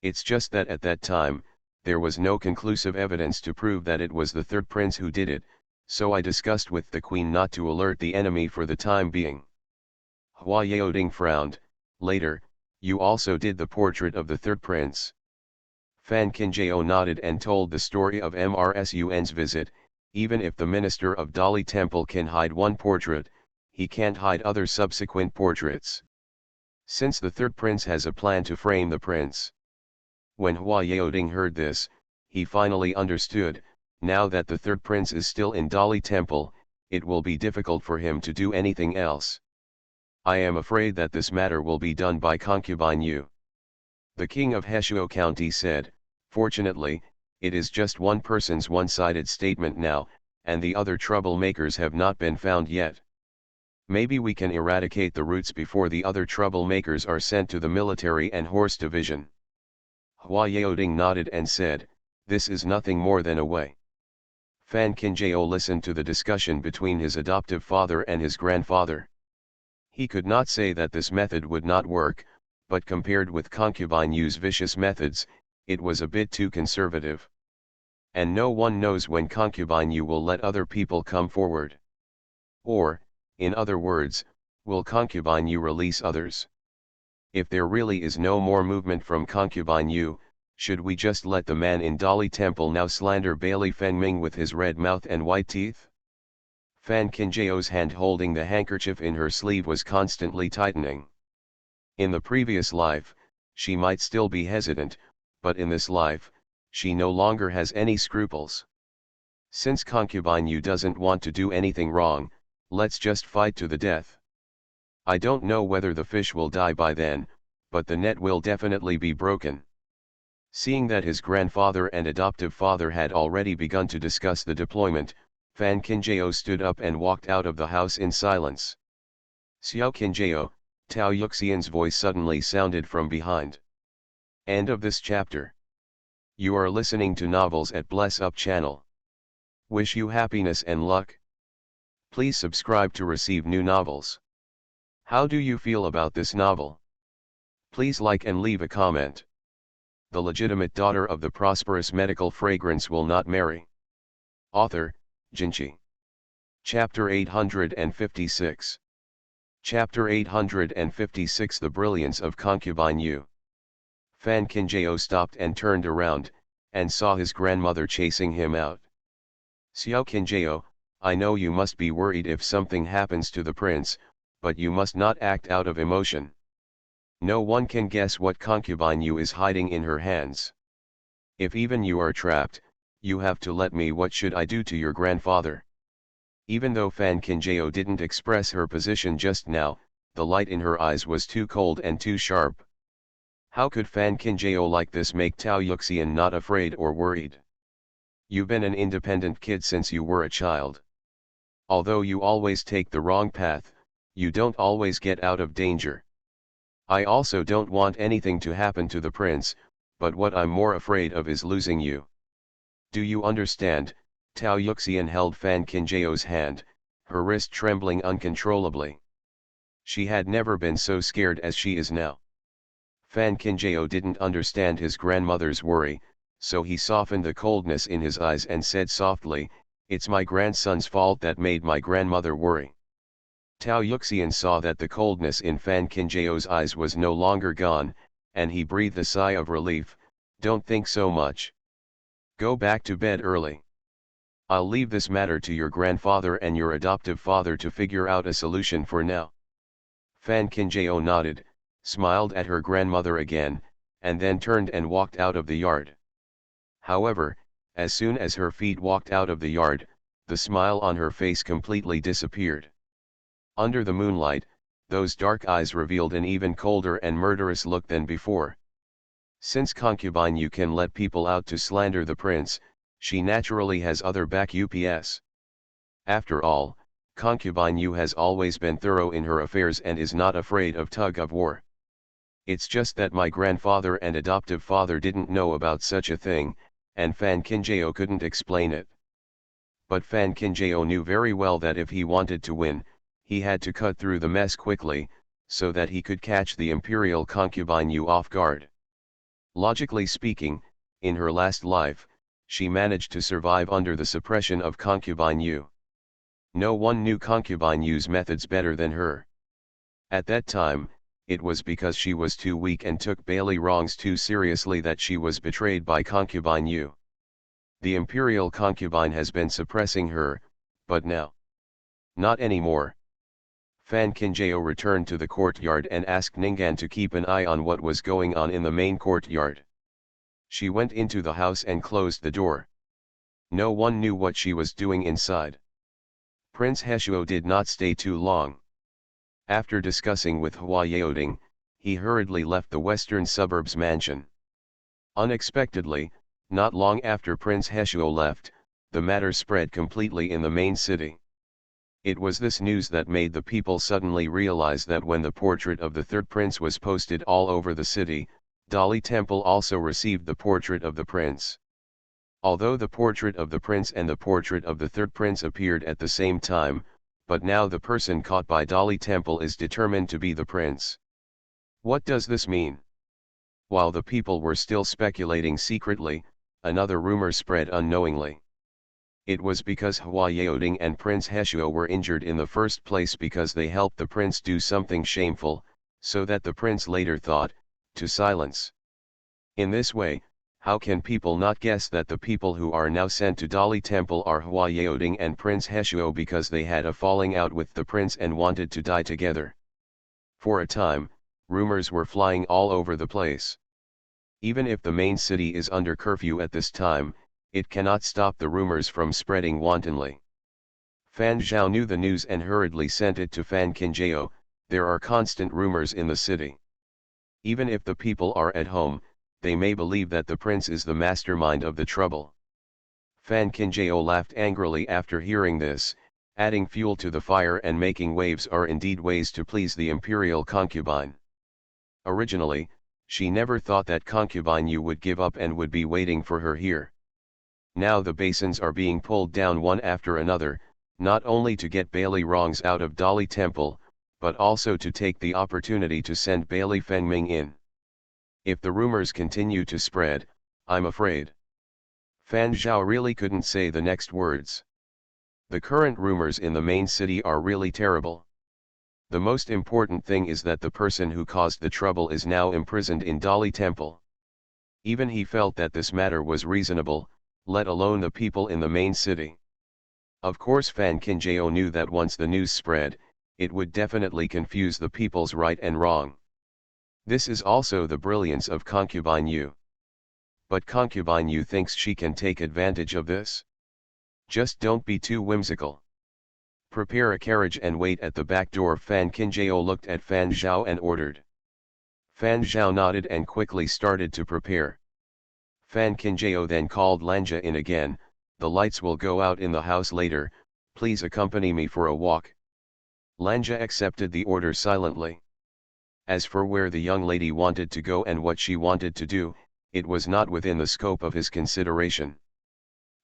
It's just that at that time, there was no conclusive evidence to prove that it was the third prince who did it, so I discussed with the queen not to alert the enemy for the time being. Hua Yaoding frowned. Later, you also did the portrait of the third prince. Fan Qinjiao nodded and told the story of MRSUN's visit. Even if the minister of Dali Temple can hide one portrait, he can't hide other subsequent portraits. Since the third prince has a plan to frame the prince. When Hua Yaoding heard this, he finally understood. Now that the third prince is still in Dali Temple, it will be difficult for him to do anything else. I am afraid that this matter will be done by concubine Yu. The king of Heshuo County said, Fortunately, it is just one person's one-sided statement now, and the other troublemakers have not been found yet. Maybe we can eradicate the roots before the other troublemakers are sent to the military and horse division. Hua Yaoding nodded and said, This is nothing more than a way. Fan Qinjiao listened to the discussion between his adoptive father and his grandfather. He could not say that this method would not work, but compared with concubine Yu's vicious methods, it was a bit too conservative. And no one knows when concubine Yu will let other people come forward. Or, in other words, will concubine Yu release others? If there really is no more movement from concubine Yu, should we just let the man in Dali Temple now slander Bailey Fengming with his red mouth and white teeth? Fan Qinjiao's hand holding the handkerchief in her sleeve was constantly tightening. In the previous life, she might still be hesitant, but in this life, she no longer has any scruples. Since concubine Yu doesn't want to do anything wrong, let's just fight to the death. I don't know whether the fish will die by then, but the net will definitely be broken. Seeing that his grandfather and adoptive father had already begun to discuss the deployment, Fan Qinjiao stood up and walked out of the house in silence. Xiao Qinjiao, Tao Yuxian's voice suddenly sounded from behind. End of this chapter. You are listening to novels at Bless Up channel. Wish you happiness and luck. Please subscribe to receive new novels. How do you feel about this novel? Please like and leave a comment. The legitimate daughter of the prosperous medical fragrance will not marry. Author, Jinchi. Chapter 856. Chapter 856 The Brilliance of Concubine Yu. Fan Qinjiao stopped and turned around, and saw his grandmother chasing him out. Xiao Qinjiao, I know you must be worried if something happens to the prince, but you must not act out of emotion. No one can guess what concubine Yu is hiding in her hands. If even you are trapped, you have to let me. What should I do to your grandfather? Even though Fan Qinjiao didn't express her position just now, the light in her eyes was too cold and too sharp. How could Fan Qinjiao like this make Tao Yuxian not afraid or worried? You've been an independent kid since you were a child. Although you always take the wrong path, you don't always get out of danger. I also don't want anything to happen to the prince, but what I'm more afraid of is losing you. Do you understand? Tao Yuxian held Fan Qinjiao's hand, her wrist trembling uncontrollably. She had never been so scared as she is now. Fan Qinjiao didn't understand his grandmother's worry, so he softened the coldness in his eyes and said softly, It's my grandson's fault that made my grandmother worry. Tao Yuxian saw that the coldness in Fan Qinjiao's eyes was no longer gone, and he breathed a sigh of relief. Don't think so much. Go back to bed early. I'll leave this matter to your grandfather and your adoptive father to figure out a solution for now. Fan Kinjao nodded, smiled at her grandmother again, and then turned and walked out of the yard. However, as soon as her feet walked out of the yard, the smile on her face completely disappeared. Under the moonlight, those dark eyes revealed an even colder and murderous look than before. Since concubine Yu can let people out to slander the prince, she naturally has other backups. After all, concubine Yu has always been thorough in her affairs and is not afraid of tug of war. It's just that my grandfather and adoptive father didn't know about such a thing, and Fan Kinjao couldn't explain it. But Fan Kinjao knew very well that if he wanted to win, he had to cut through the mess quickly, so that he could catch the imperial concubine Yu off guard. Logically speaking, in her last life, she managed to survive under the suppression of concubine Yu. No one knew concubine Yu's methods better than her. At that time, it was because she was too weak and took Bailey wrongs too seriously that she was betrayed by concubine Yu. The imperial concubine has been suppressing her, but now, not anymore. Fan Kinjao returned to the courtyard and asked Ningguang to keep an eye on what was going on in the main courtyard. She went into the house and closed the door. No one knew what she was doing inside. Prince Heshuo did not stay too long. After discussing with Hua Yaoding, he hurriedly left the western suburbs mansion. Unexpectedly, not long after Prince Heshuo left, the matter spread completely in the main city. It was this news that made the people suddenly realize that when the portrait of the third prince was posted all over the city, Dali Temple also received the portrait of the prince. Although the portrait of the prince and the portrait of the third prince appeared at the same time, but now the person caught by Dali Temple is determined to be the prince. What does this mean? While the people were still speculating secretly, another rumor spread unknowingly. It was because Hua Yaoding and Prince Heshuo were injured in the first place because they helped the prince do something shameful, so that the prince later thought, to silence. In this way, how can people not guess that the people who are now sent to Dali Temple are Hua Yaoding and Prince Heshuo because they had a falling out with the prince and wanted to die together? For a time, rumors were flying all over the place. Even if the main city is under curfew at this time, it cannot stop the rumors from spreading wantonly. Fan Zhao knew the news and hurriedly sent it to Fan Kinjao. There are constant rumors in the city. Even if the people are at home, they may believe that the prince is the mastermind of the trouble. Fan Kinjao laughed angrily after hearing this. Adding fuel to the fire and making waves are indeed ways to please the imperial concubine. Originally, she never thought that concubine Yu would give up and would be waiting for her here. Now the basins are being pulled down one after another, not only to get Bailey wrongs out of Dali Temple, but also to take the opportunity to send Bailey Fengming in. If the rumors continue to spread, I'm afraid. Fan Zhao really couldn't say the next words. The current rumors in the main city are really terrible. The most important thing is that the person who caused the trouble is now imprisoned in Dali Temple. Even he felt that this matter was reasonable, let alone the people in the main city. Of course Fan Kinjao knew that once the news spread, it would definitely confuse the people's right and wrong. This is also the brilliance of concubine Yu. But concubine Yu thinks she can take advantage of this? Just don't be too whimsical. Prepare a carriage and wait at the back door. Fan Kinjao looked at Fan Zhao and ordered. Fan Zhao nodded and quickly started to prepare. Fan Kinjao then called Lanja in again. The lights will go out in the house later, please accompany me for a walk. Lanja accepted the order silently. As for where the young lady wanted to go and what she wanted to do, it was not within the scope of his consideration.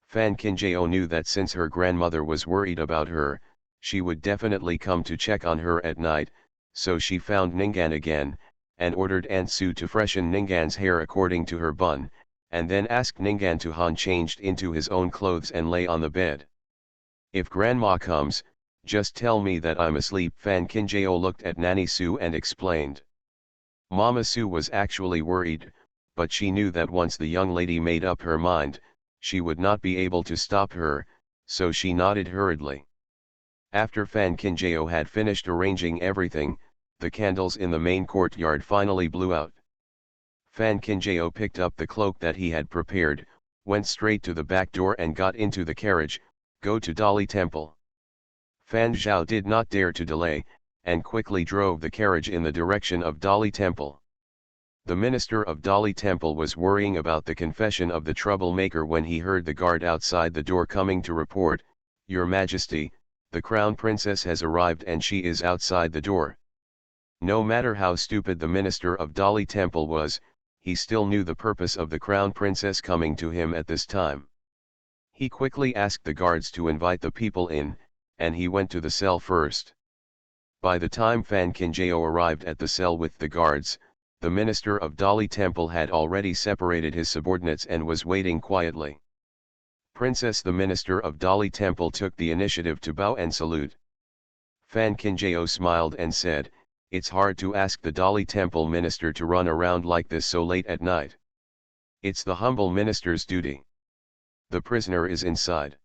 Fan Kinjao knew that since her grandmother was worried about her, she would definitely come to check on her at night, so she found Ningguang again, and ordered Aunt Su to freshen Ningguang's hair according to her bun, and then asked Ningguang to Han changed into his own clothes and lay on the bed. If grandma comes, just tell me that I'm asleep. Fan Kinjao looked at Nanny Su and explained. Mama Sue was actually worried, but she knew that once the young lady made up her mind, she would not be able to stop her, so she nodded hurriedly. After Fan Kinjao had finished arranging everything, the candles in the main courtyard finally blew out. Fan Kinjao picked up the cloak that he had prepared, went straight to the back door and got into the carriage, go to Dali Temple. Fan Zhao did not dare to delay, and quickly drove the carriage in the direction of Dali Temple. The minister of Dali Temple was worrying about the confession of the troublemaker when he heard the guard outside the door coming to report, "Your Majesty, the crown princess has arrived and she is outside the door." No matter how stupid the minister of Dali Temple was, he still knew the purpose of the crown princess coming to him at this time. He quickly asked the guards to invite the people in, and he went to the cell first. By the time Fan Kinjao arrived at the cell with the guards, the minister of Dali Temple had already separated his subordinates and was waiting quietly. Princess, the minister of Dali Temple took the initiative to bow and salute. Fan Kinjao smiled and said, "It's hard to ask the Dali Temple minister to run around like this so late at night. It's the humble minister's duty. The prisoner is inside."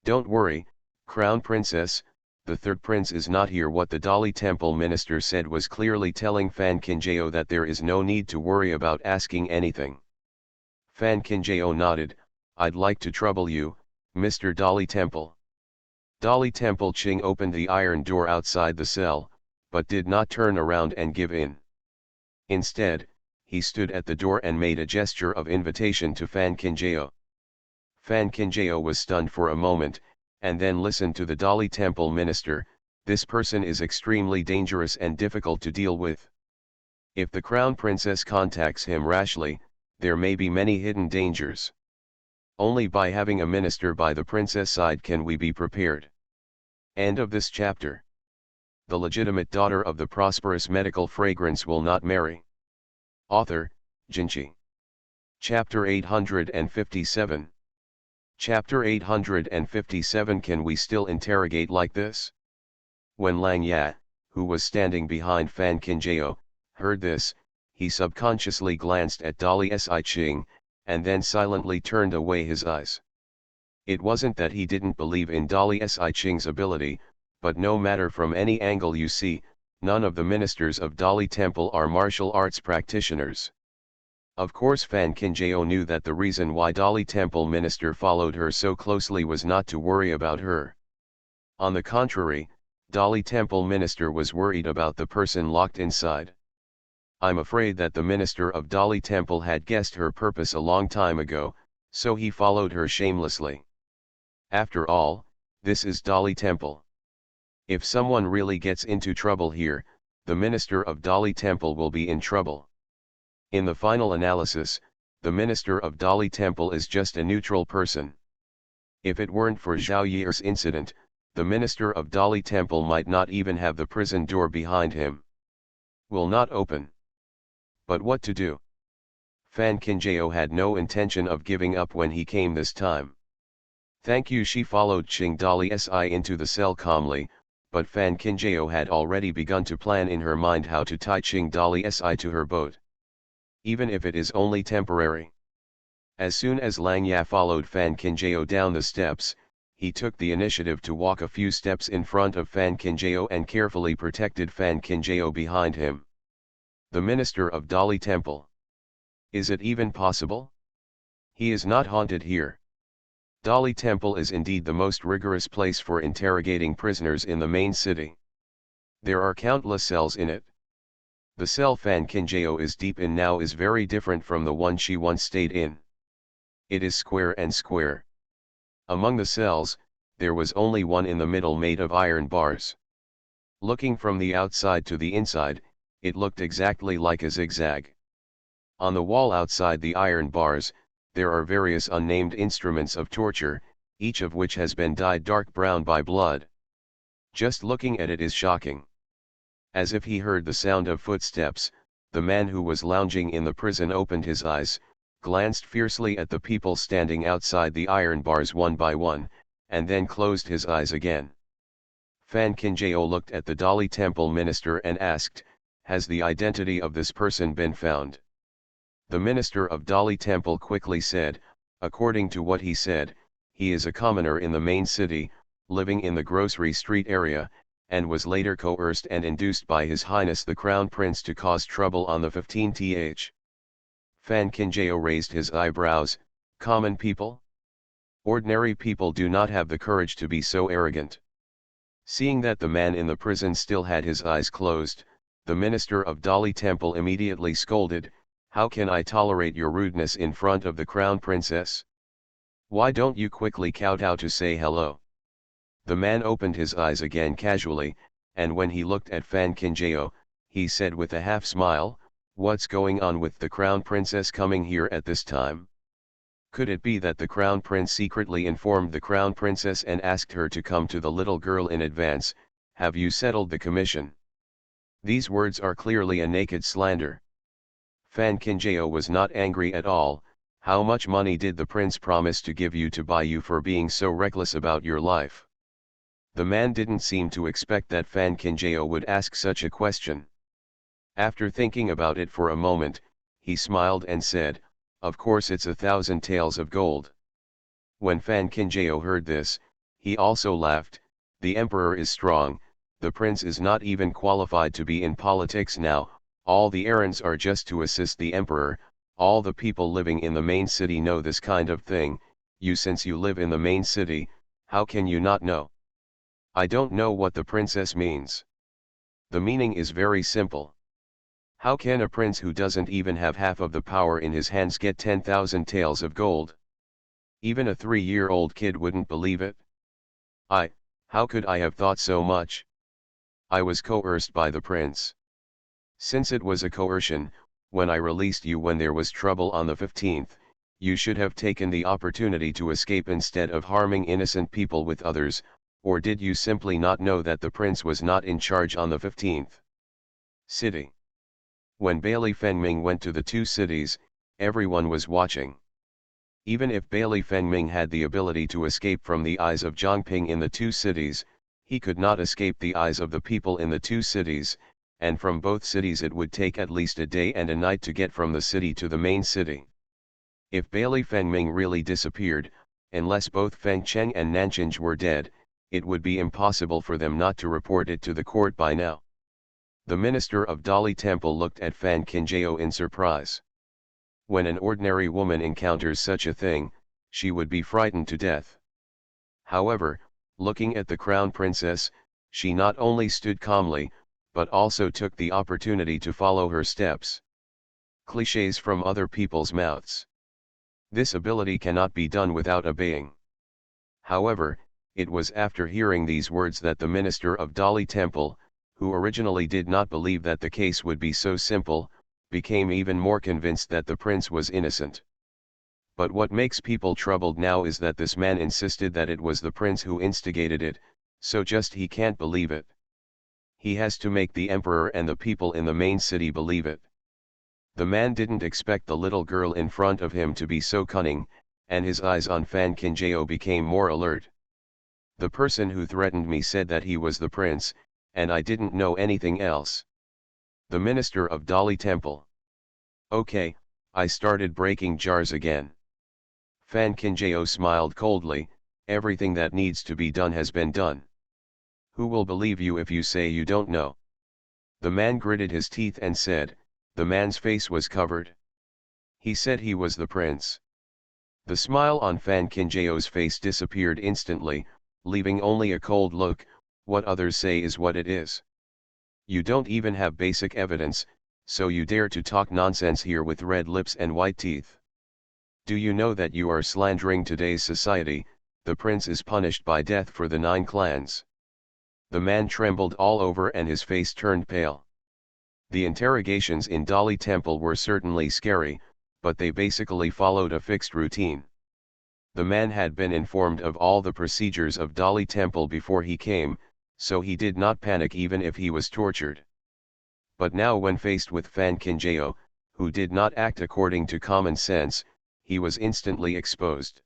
"Don't worry, Crown Princess, the third prince is not here." What the Dali Temple minister said was clearly telling Fan Kinjao that there is no need to worry about asking anything. Fan Kinjao nodded, "I'd like to trouble you, Mr. Dali Temple." Dali Temple Ching opened the iron door outside the cell, but did not turn around and give in. Instead, he stood at the door and made a gesture of invitation to Fan Kinjao. Fan Kinjao was stunned for a moment, and then listened to the Dali Temple minister. "This person is extremely dangerous and difficult to deal with. If the crown princess contacts him rashly, there may be many hidden dangers. Only by having a minister by the princess side can we be prepared." End of this chapter. The legitimate daughter of the prosperous medical fragrance will not marry. Author, Jinchi. Chapter 857. Chapter 857. Can we still interrogate like this? When Lang Ya, who was standing behind Fan Kinjao, heard this, he subconsciously glanced at Dali Si Ching, and then silently turned away his eyes. It wasn't that he didn't believe in Dali Si Ching's ability, but no matter from any angle you see, none of the ministers of Dali Temple are martial arts practitioners. Of course Fan Kinjao knew that the reason why Dali Temple minister followed her so closely was not to worry about her. On the contrary, Dali Temple minister was worried about the person locked inside. I'm afraid that the minister of Dali Temple had guessed her purpose a long time ago, so he followed her shamelessly. After all, this is Dali Temple. If someone really gets into trouble here, the minister of Dali Temple will be in trouble. In the final analysis, the minister of Dali Temple is just a neutral person. If it weren't for Zhao Yi's incident, the minister of Dali Temple might not even have the prison door behind him. Will not open. But what to do? Fan Kinjao had no intention of giving up when he came this time. "Thank you." She followed Ching Dali Si into the cell calmly, but Fan Kinjao had already begun to plan in her mind how to tie Ching Dali Si to her boat. Even if it is only temporary. As soon as Lang Ya followed Fan Kinjao down the steps, he took the initiative to walk a few steps in front of Fan Kinjao and carefully protected Fan Kinjao behind him. The minister of Dali Temple. Is it even possible? He is not haunted here. Dali Temple is indeed the most rigorous place for interrogating prisoners in the main city. There are countless cells in it. The cell Fan Kinjao is deep in now is very different from the one she once stayed in. It is square and square. Among the cells, there was only one in the middle made of iron bars. Looking from the outside to the inside, it looked exactly like a zigzag. On the wall outside the iron bars, there are various unnamed instruments of torture, each of which has been dyed dark brown by blood. Just looking at it is shocking. As if he heard the sound of footsteps, the man who was lounging in the prison opened his eyes, glanced fiercely at the people standing outside the iron bars one by one, and then closed his eyes again. Fan Kinjao looked at the Dali Temple minister and asked, Has the identity of this person been found? The minister of Dali Temple quickly said, according to what he said, he is a commoner in the main city, living in the grocery street area, and was later coerced and induced by His Highness the Crown Prince to cause trouble on the 15th. Fan Kinjao raised his eyebrows. Common people? Ordinary people do not have the courage to be so arrogant. Seeing that the man in the prison still had his eyes closed, the minister of Dali Temple immediately scolded, "How can I tolerate your rudeness in front of the Crown Princess? Why don't you quickly kowtow to say hello?" The man opened his eyes again casually, and when he looked at Fan Kinjao, he said with a half smile, "What's going on with the Crown Princess coming here at this time? Could it be that the Crown Prince secretly informed the Crown Princess and asked her to come to the little girl in advance? Have you settled the commission?" These words are clearly a naked slander. Fan Kinjao was not angry at all. How much money did the prince promise to give you to buy you for being so reckless about your life? The man didn't seem to expect that Fan Kinjao would ask such a question. After thinking about it for a moment, he smiled and said, "Of course it's 1,000 taels of gold." When Fan Kinjao heard this, he also laughed. The emperor is strong, the prince is not even qualified to be in politics now, all the errands are just to assist the emperor, all the people living in the main city know this kind of thing, since you live in the main city, how can you not know? I don't know what the princess means. The meaning is very simple. How can a prince who doesn't even have half of the power in his hands get 10,000 taels of gold? Even a 3-year-old kid wouldn't believe it. How could I have thought so much? I was coerced by the prince. Since it was a coercion, when I released you when there was trouble on the 15th, you should have taken the opportunity to escape instead of harming innocent people with others, or did you simply not know that the prince was not in charge on the 15th city? When Bailey Fengming went to the 2 cities, everyone was watching. Even if Bailey Fengming had the ability to escape from the eyes of Zhongping in the 2 cities, he could not escape the eyes of the people in the 2 cities, and from both cities it would take at least a day and a night to get from the city to the main city. If Bailey Fengming really disappeared, unless both Feng Cheng and Nancheng were dead, it would be impossible for them not to report it to the court by now. The minister of Dali Temple looked at Fan Kinjao in surprise. When an ordinary woman encounters such a thing, she would be frightened to death. However, looking at the crown princess, she not only stood calmly, but also took the opportunity to follow her steps. Clichés from other people's mouths. This ability cannot be done without obeying. However, it was after hearing these words that the minister of Dali Temple, who originally did not believe that the case would be so simple, became even more convinced that the prince was innocent. But what makes people troubled now is that this man insisted that it was the prince who instigated it, so just he can't believe it. He has to make the emperor and the people in the main city believe it. The man didn't expect the little girl in front of him to be so cunning, and his eyes on Fan Kinjao became more alert. The person who threatened me said that he was the prince, and I didn't know anything else. The minister of Dali Temple. Okay, I started breaking jars again. Fan Kinjao smiled coldly, everything that needs to be done has been done. Who will believe you if you say you don't know? The man gritted his teeth and said, the man's face was covered. He said he was the prince. The smile on Fan Kinjao's face disappeared instantly, leaving only a cold look. What others say is what it is. You don't even have basic evidence, so you dare to talk nonsense here with red lips and white teeth. Do you know that you are slandering today's society? The prince is punished by death for the 9 clans. The man trembled all over and his face turned pale. The interrogations in Dali Temple were certainly scary, but they basically followed a fixed routine. The man had been informed of all the procedures of Dali Temple before he came, so he did not panic even if he was tortured. But now when faced with Fan Kinjao, who did not act according to common sense, he was instantly exposed.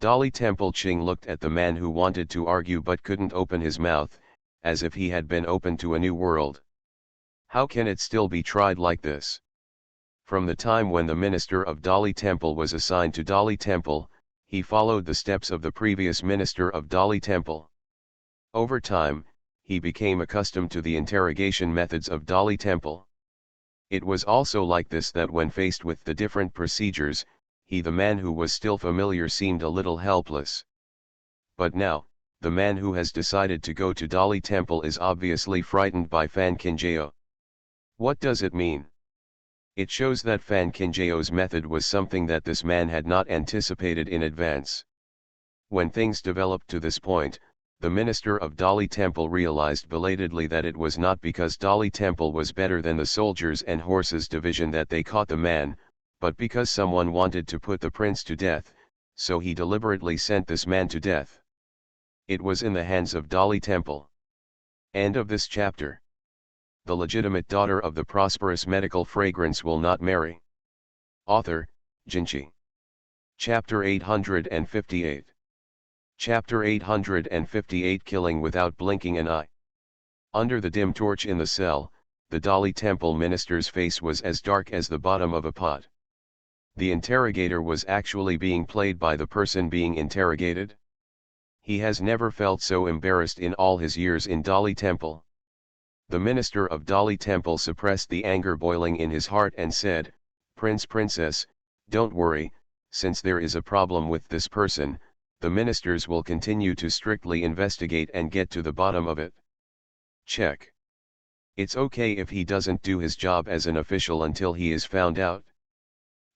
Dali Temple Ching looked at the man who wanted to argue but couldn't open his mouth, as if he had been open to a new world. How can it still be tried like this? From the time when the minister of Dali Temple was assigned to Dali Temple, he followed the steps of the previous minister of Dali Temple. Over time, he became accustomed to the interrogation methods of Dali Temple. It was also like this that when faced with the different procedures, he, the man who was still familiar, seemed a little helpless. But now, the man who has decided to go to Dali Temple is obviously frightened by Fan Kinjao. What does it mean? It shows that Fan Kinjao's method was something that this man had not anticipated in advance. When things developed to this point, the minister of Dali Temple realized belatedly that it was not because Dali Temple was better than the soldiers and horses division that they caught the man, but because someone wanted to put the prince to death, so he deliberately sent this man to death. It was in the hands of Dali Temple. End of this chapter. The legitimate daughter of the prosperous medical fragrance will not marry. Author, Jinchi. Chapter 858. Chapter 858 Killing without blinking an eye. Under the dim torch in the cell, the Dali Temple minister's face was as dark as the bottom of a pot. The interrogator was actually being played by the person being interrogated. He has never felt so embarrassed in all his years in Dali Temple. The minister of Dali Temple suppressed the anger boiling in his heart and said, Princess, don't worry, since there is a problem with this person, the ministers will continue to strictly investigate and get to the bottom of it. Check. It's okay if he doesn't do his job as an official until he is found out.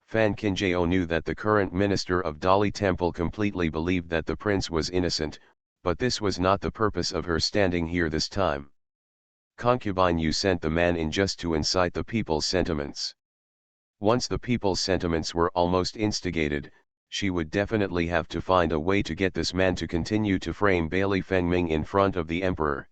Fan Kinjao knew that the current minister of Dali Temple completely believed that the prince was innocent, but this was not the purpose of her standing here this time. Concubine Yu sent the man in just to incite the people's sentiments. Once the people's sentiments were almost instigated, she would definitely have to find a way to get this man to continue to frame Bailey Fengming in front of the emperor.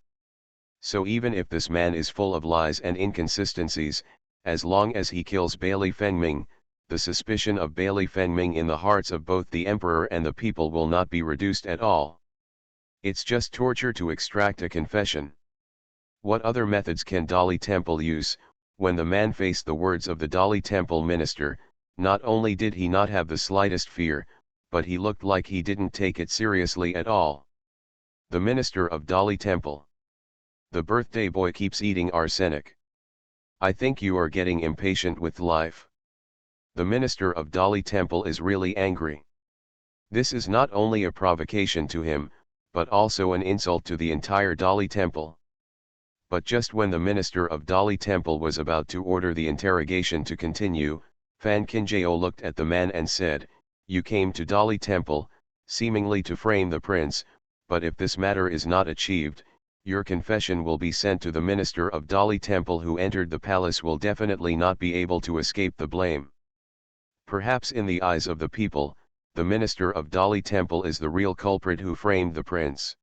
So even if this man is full of lies and inconsistencies, as long as he kills Bailey Fengming, the suspicion of Bailey Fengming in the hearts of both the emperor and the people will not be reduced at all. It's just torture to extract a confession. What other methods can Dali Temple use? When the man faced the words of the Dali Temple minister, not only did he not have the slightest fear, but he looked like he didn't take it seriously at all. The minister of Dali Temple. The birthday boy keeps eating arsenic. I think you are getting impatient with life. The minister of Dali Temple is really angry. This is not only a provocation to him, but also an insult to the entire Dali Temple. But just when the minister of Dali Temple was about to order the interrogation to continue, Fan Kinjao looked at the man and said, You came to Dali Temple, seemingly to frame the prince, but if this matter is not achieved, your confession will be sent to the minister of Dali Temple who entered the palace will definitely not be able to escape the blame. Perhaps in the eyes of the people, the minister of Dali Temple is the real culprit who framed the prince.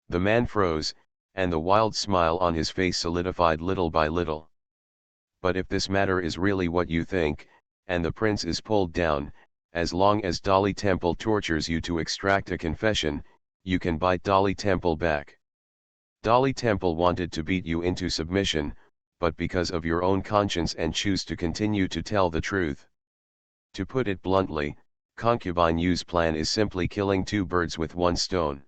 The man froze, and the wild smile on his face solidified little by little. But if this matter is really what you think, and the prince is pulled down, as long as Dali Temple tortures you to extract a confession, you can bite Dali Temple back. Dali Temple wanted to beat you into submission, but because of your own conscience and choose to continue to tell the truth. To put it bluntly, Concubine Yu's plan is simply killing two birds with one stone.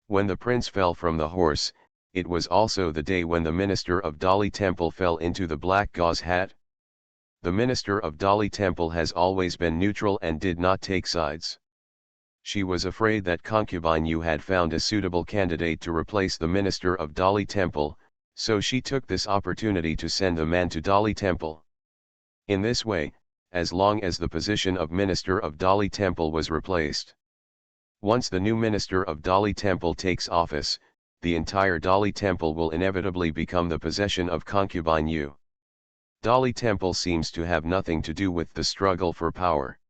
When the prince fell from the horse, it was also the day when the minister of Dali Temple fell into the black gauze hat. The minister of Dali Temple has always been neutral and did not take sides. She was afraid that Concubine Yu had found a suitable candidate to replace the minister of Dali Temple, so she took this opportunity to send the man to Dali Temple. In this way, as long as the position of minister of Dali Temple was replaced. Once the new minister of Dali Temple takes office, the entire Dali Temple will inevitably become the possession of Concubine Yu. Dali Temple seems to have nothing to do with the struggle for power.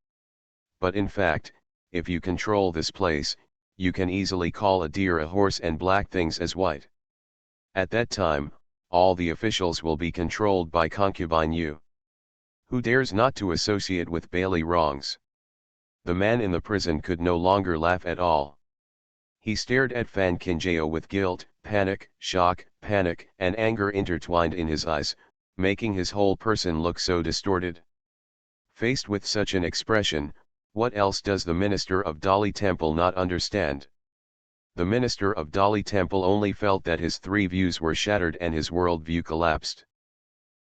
But in fact, if you control this place, you can easily call a deer a horse and black things as white. At that time, all the officials will be controlled by Concubine Yu. Who dares not to associate with Bailey wrongs? The man in the prison could no longer laugh at all. He stared at Fan Kinjao with guilt, panic, shock, panic, and anger intertwined in his eyes, making his whole person look so distorted. Faced with such an expression, what else does the minister of Dali Temple not understand? The minister of Dali Temple only felt that his three views were shattered and his world view collapsed.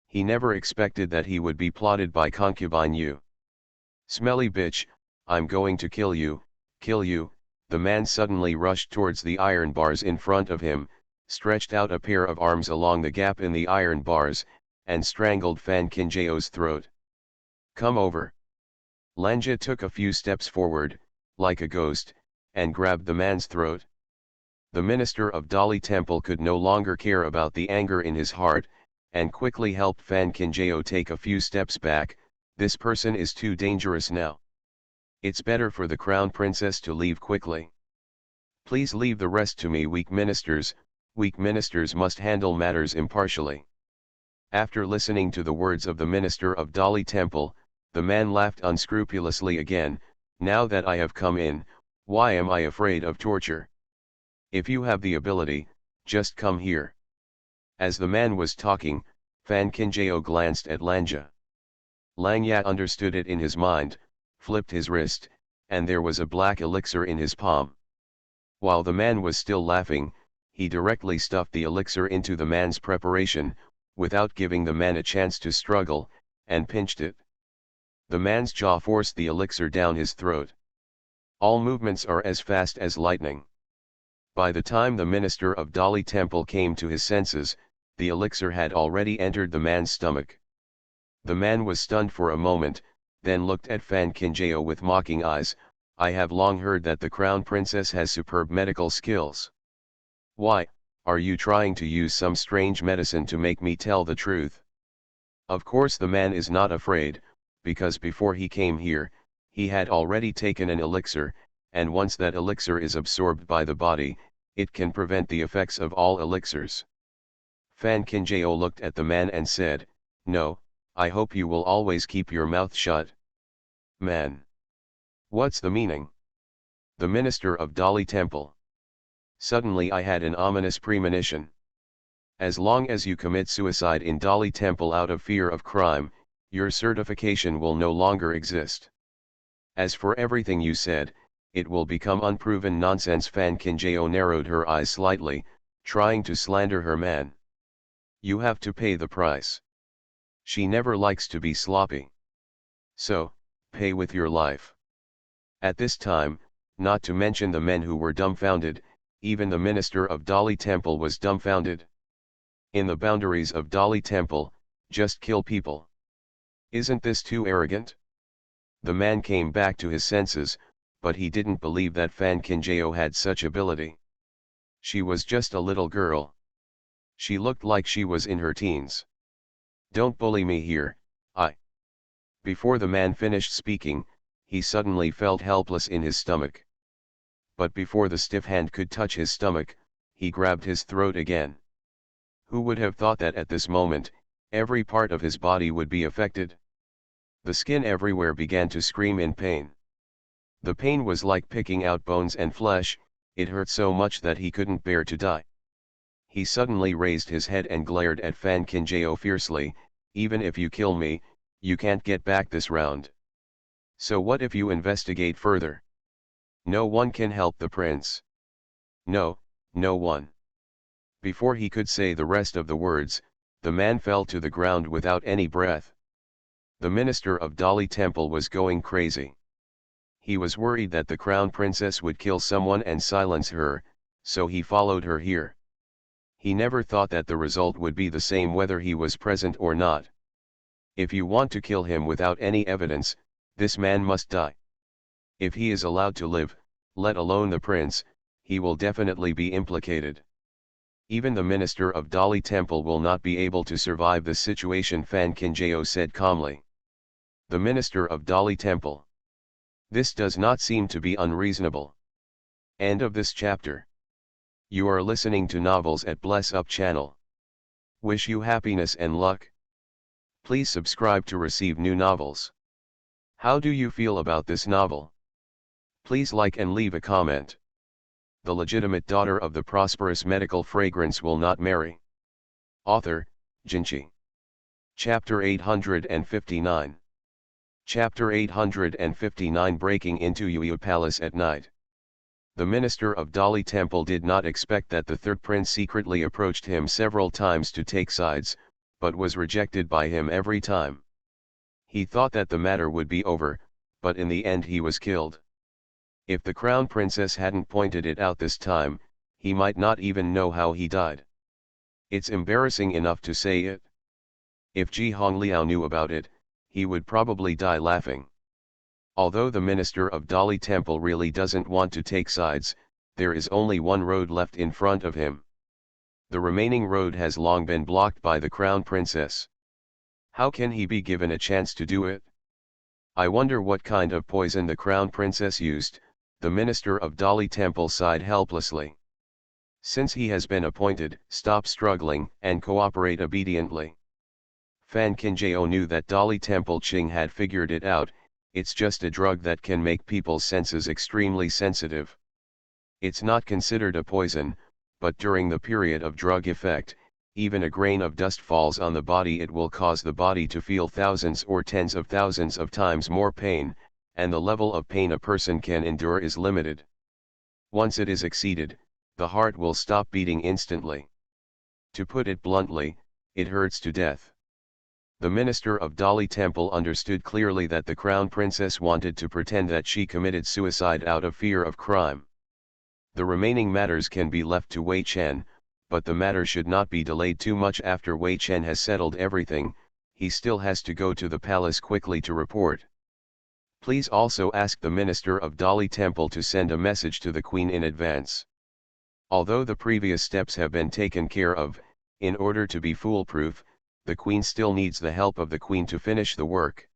He never expected that he would be plotted by concubine Yu. Smelly bitch, I'm going to kill you, kill you. The man suddenly rushed towards the iron bars in front of him, stretched out a pair of arms along the gap in the iron bars, and strangled Fan Kinjao's throat. Come over. Lanja took a few steps forward, like a ghost, and grabbed the man's throat. The minister of Dali Temple could no longer care about the anger in his heart, and quickly helped Fan Kinjao take a few steps back. This person is too dangerous now. It's better for the crown princess to leave quickly. Please leave the rest to me. Weak ministers must handle matters impartially. After listening to the words of the minister of Dali Temple, the man laughed unscrupulously again. Now that I have come in, why am I afraid of torture? If you have the ability, just come here. As the man was talking, Fan Kinjao glanced at Lanja. Langya understood it in his mind, flipped his wrist, and there was a black elixir in his palm. While the man was still laughing, he directly stuffed the elixir into the man's preparation, without giving the man a chance to struggle, and pinched it. The man's jaw forced the elixir down his throat. All movements are as fast as lightning. By the time the minister of Dali Temple came to his senses, the elixir had already entered the man's stomach. The man was stunned for a moment, then looked at Fan Kinjao with mocking eyes. I have long heard that the crown princess has superb medical skills. Why, are you trying to use some strange medicine to make me tell the truth? Of course the man is not afraid, because before he came here, he had already taken an elixir, and once that elixir is absorbed by the body, it can prevent the effects of all elixirs. Fan Kinjao looked at the man and said, No, I hope you will always keep your mouth shut. Man. What's the meaning? The minister of Dali Temple. Suddenly I had an ominous premonition. As long as you commit suicide in Dali Temple out of fear of crime, your certification will no longer exist. As for everything you said, it will become unproven nonsense. Fan Kinjao narrowed her eyes slightly, trying to slander her man. You have to pay the price. She never likes to be sloppy. So, pay with your life. At this time, not to mention the men who were dumbfounded, even the minister of Dali Temple was dumbfounded. In the boundaries of Dali Temple, just kill people. Isn't this too arrogant? The man came back to his senses, but he didn't believe that Fan Kinjao had such ability. She was just a little girl. She looked like she was in her teens. Don't bully me here, Before the man finished speaking, he suddenly felt helpless in his stomach. But before the stiff hand could touch his stomach, he grabbed his throat again. Who would have thought that at this moment, every part of his body would be affected? The skin everywhere began to scream in pain. The pain was like picking out bones and flesh. It hurt so much that he couldn't bear to die. He suddenly raised his head and glared at Fan Kinjao fiercely. Even if you kill me, you can't get back this round. So what if you investigate further? No one can help the prince. No, no one. Before he could say the rest of the words, the man fell to the ground without any breath. The minister of Dali Temple was going crazy. He was worried that the crown princess would kill someone and silence her, so he followed her here. He never thought that the result would be the same whether he was present or not. If you want to kill him without any evidence, this man must die. If he is allowed to live, let alone the prince, he will definitely be implicated. Even the minister of Dali Temple will not be able to survive this situation, Fan Kinjao said calmly. The minister of Dali Temple. This does not seem to be unreasonable. End of this chapter. You are listening to Novels at Bless Up channel. Wish you happiness and luck. Please subscribe to receive new novels. How do you feel about this novel? Please like and leave a comment. the legitimate daughter of the prosperous medical fragrance will not marry. Author, Jinchi. Chapter 859. Chapter 859 Breaking into Yu Palace at night. The minister of Dali Temple did not expect that the third prince secretly approached him several times to take sides, but was rejected by him every time. He thought that the matter would be over, but in the end he was killed. If the crown princess hadn't pointed it out this time, he might not even know how he died. It's embarrassing enough to say it. If Ji Hongliao knew about it, he would probably die laughing. Although the minister of Dali Temple really doesn't want to take sides, there is only one road left in front of him. The remaining road has long been blocked by the crown princess. How can he be given a chance to do it? I wonder what kind of poison the crown princess used, the minister of Dali Temple sighed helplessly. Since he has been appointed, stop struggling and cooperate obediently. Fan Qinjiao knew that Dali Temple Qing had figured it out. It's just a drug that can make people's senses extremely sensitive. It's not considered a poison, but during the period of drug effect, even a grain of dust falls on the body, it will cause the body to feel thousands or tens of thousands of times more pain, and the level of pain a person can endure is limited. Once it is exceeded, the heart will stop beating instantly. To put it bluntly, it hurts to death. The minister of Dali Temple understood clearly that the crown princess wanted to pretend that she committed suicide out of fear of crime. The remaining matters can be left to Wei Chen, but the matter should not be delayed too much. After Wei Chen has settled everything, he still has to go to the palace quickly to report. Please also ask the minister of Dali Temple to send a message to the queen in advance. Although the previous steps have been taken care of, in order to be foolproof, the queen still needs the help of the queen to finish the work.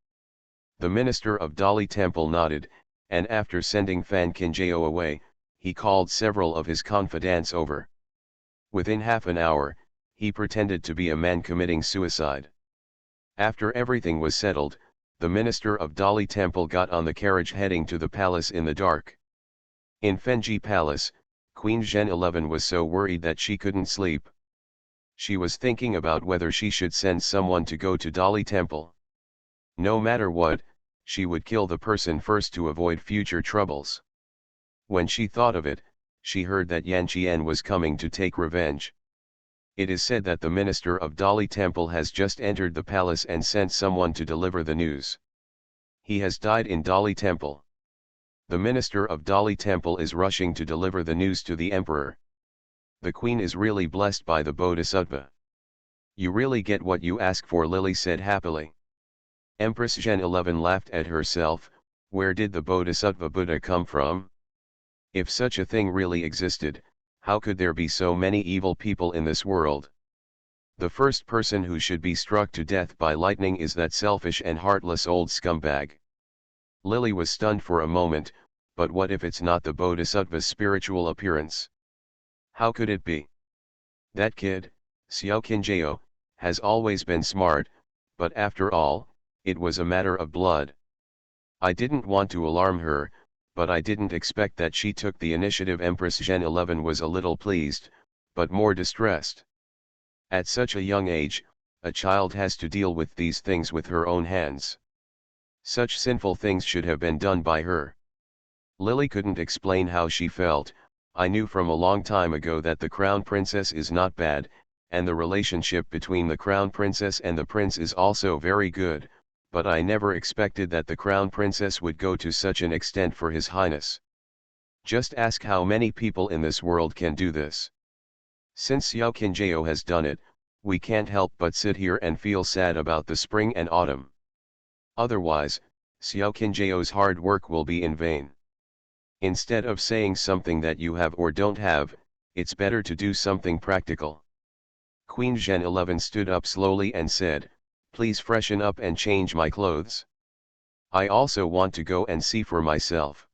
The minister of Dali Temple nodded, and after sending Fan Qinjiao away, he called several of his confidants over. Within half an hour, he pretended to be a man committing suicide. After everything was settled, the minister of Dali Temple got on the carriage heading to the palace in the dark. In Fenji Palace, Queen Zhen 11 was so worried that she couldn't sleep. She was thinking about whether she should send someone to go to Dali Temple. No matter what, she would kill the person first to avoid future troubles. When she thought of it, she heard that Yan Qian was coming to take revenge. It is said that the minister of Dali Temple has just entered the palace and sent someone to deliver the news. He has died in Dali Temple. The minister of Dali Temple is rushing to deliver the news to the emperor. The queen is really blessed by the Bodhisattva. You really get what you ask for, Lily said happily. Empress Zhen 11 laughed at herself. Where did the Bodhisattva Buddha come from? If such a thing really existed, how could there be so many evil people in this world? The first person who should be struck to death by lightning is that selfish and heartless old scumbag. Lily was stunned for a moment, but what if it's not the Bodhisattva's spiritual appearance? How could it be? That kid, Xiao Qinjiao, has always been smart, but after all, it was a matter of blood. I didn't want to alarm her, but I didn't expect that she took the initiative. Empress Zhen 11 was a little pleased, but more distressed. At such a young age, a child has to deal with these things with her own hands. Such sinful things should have been done by her. Lily couldn't explain how she felt. I knew from a long time ago that the crown princess is not bad, and the relationship between the crown princess and the prince is also very good, but I never expected that the crown princess would go to such an extent for his highness. Just ask how many people in this world can do this. Since Xiao Qinjiao has done it, we can't help but sit here and feel sad about the spring and autumn. Otherwise, Xiao Qinjiao's hard work will be in vain. Instead of saying something that you have or don't have, it's better to do something practical. Queen Zhen 11 stood up slowly and said, "Please freshen up and change my clothes. I also want to go and see for myself."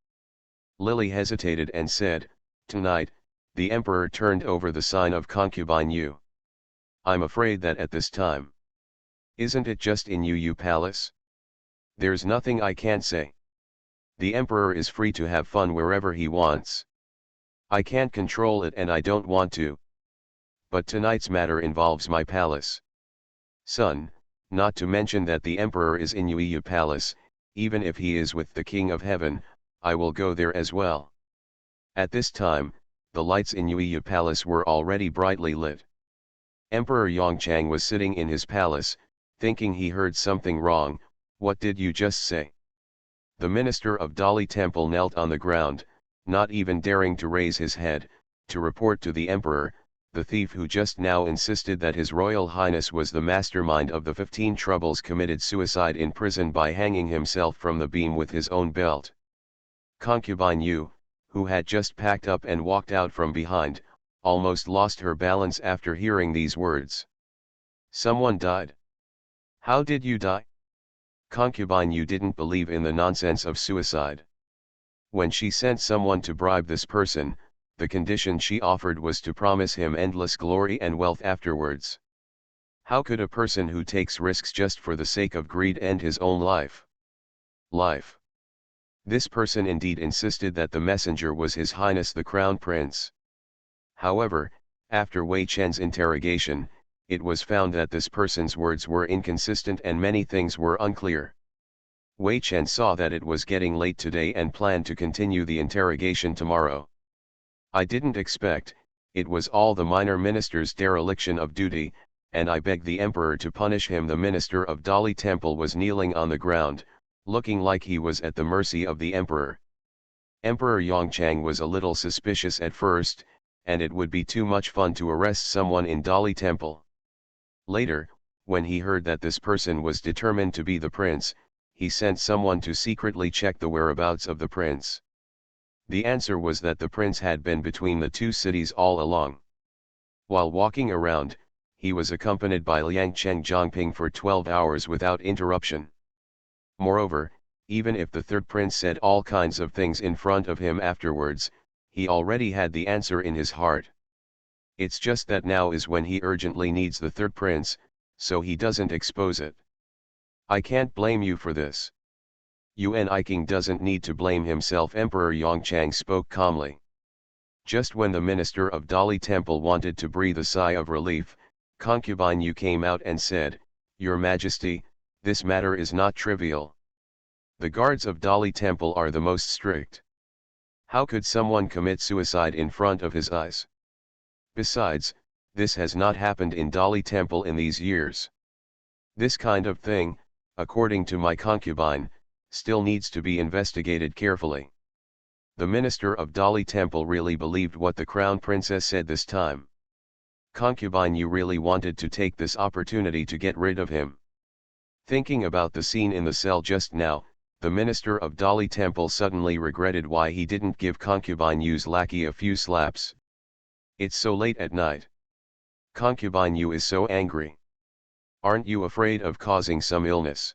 Lily hesitated and said, "Tonight, the emperor turned over the sign of concubine Yu. I'm afraid that at this time. Isn't it just in Yu Palace? There's nothing I can't say. The emperor is free to have fun wherever he wants." I can't control it and I don't want to. But tonight's matter involves my palace. Son, not to mention that the emperor is in Yuya palace, even if he is with the king of heaven, I will go there as well. At this time, the lights in Yuya palace were already brightly lit. Emperor Yongchang was sitting in his palace, thinking he heard something wrong. What did you just say? The minister of Dali Temple knelt on the ground, not even daring to raise his head, to report to the emperor, the thief who just now insisted that His Royal Highness was the mastermind of the 15 troubles committed suicide in prison by hanging himself from the beam with his own belt. Concubine Yu, who had just packed up and walked out from behind, almost lost her balance after hearing these words. Someone died. How did you die? Concubine Yu didn't believe in the nonsense of suicide. When she sent someone to bribe this person, the condition she offered was to promise him endless glory and wealth afterwards. How could a person who takes risks just for the sake of greed end his own life? This person indeed insisted that the messenger was His Highness the Crown Prince. However, after Wei Chen's interrogation, it was found that this person's words were inconsistent and many things were unclear. Wei Chen saw that it was getting late today and planned to continue the interrogation tomorrow. I didn't expect, it was all the minor minister's dereliction of duty, and I begged the emperor to punish him. The minister of Dali Temple was kneeling on the ground, looking like he was at the mercy of the emperor. Emperor Yongchang was a little suspicious at first, and it would be too much fun to arrest someone in Dali Temple. Later, when he heard that this person was determined to be the prince, he sent someone to secretly check the whereabouts of the prince. The answer was that the prince had been between the two cities all along. While walking around, he was accompanied by Liang Cheng Zhongping for 12 hours without interruption. Moreover, even if the third prince said all kinds of things in front of him afterwards, he already had the answer in his heart. It's just that now is when he urgently needs the third prince, so he doesn't expose it. I can't blame you for this. Yuan Iking doesn't need to blame himself. Emperor Yongchang spoke calmly. Just when the minister of Dali Temple wanted to breathe a sigh of relief, Concubine Yu came out and said, Your Majesty, this matter is not trivial. The guards of Dali Temple are the most strict. How could someone commit suicide in front of his eyes? Besides, this has not happened in Dali Temple in these years. This kind of thing, according to my concubine, still needs to be investigated carefully. The minister of Dali Temple really believed what the crown princess said this time. Concubine Yu really wanted to take this opportunity to get rid of him. Thinking about the scene in the cell just now, the minister of Dali Temple suddenly regretted why he didn't give Concubine Yu's lackey a few slaps. It's so late at night. Concubine Yu is so angry. Aren't you afraid of causing some illness?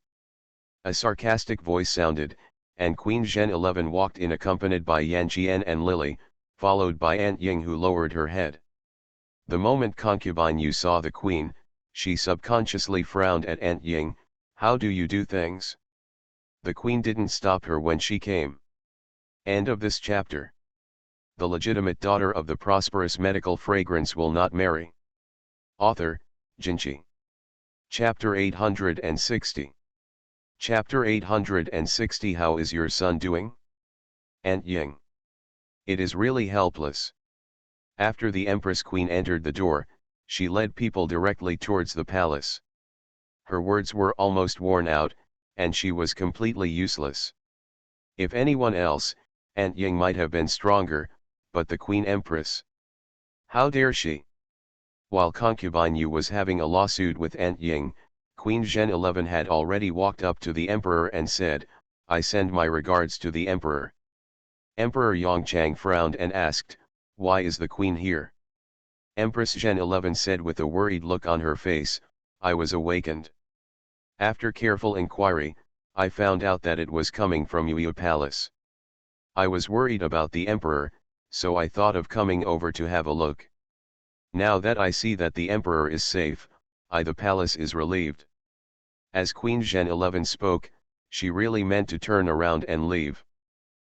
A sarcastic voice sounded, and Queen Zhen 11 walked in accompanied by Yan Qian and Lily, followed by Aunt Ying, who lowered her head. The moment Concubine Yu saw the queen, she subconsciously frowned at Aunt Ying. How do you do things? The queen didn't stop her when she came. End of this chapter. The legitimate daughter of the prosperous medical fragrance will not marry. Author, Jinchi. Chapter 860. Chapter 860. How is your son doing? Aunt Ying. It is really helpless. After the Empress Queen entered the door, she led people directly towards the palace. Her words were almost worn out, and she was completely useless. If anyone else, Aunt Ying might have been stronger, but the Queen Empress. How dare she? While Concubine Yu was having a lawsuit with Aunt Ying, Queen Zhen 11 had already walked up to the emperor and said, I send my regards to the emperor. Emperor Yongchang frowned and asked, why is the queen here? Empress Zhen 11 said with a worried look on her face, I was awakened. After careful inquiry, I found out that it was coming from Yuya Palace. I was worried about the emperor, so I thought of coming over to have a look. Now that I see that the emperor is safe, the palace is relieved. As Queen Zhen 11 spoke, she really meant to turn around and leave.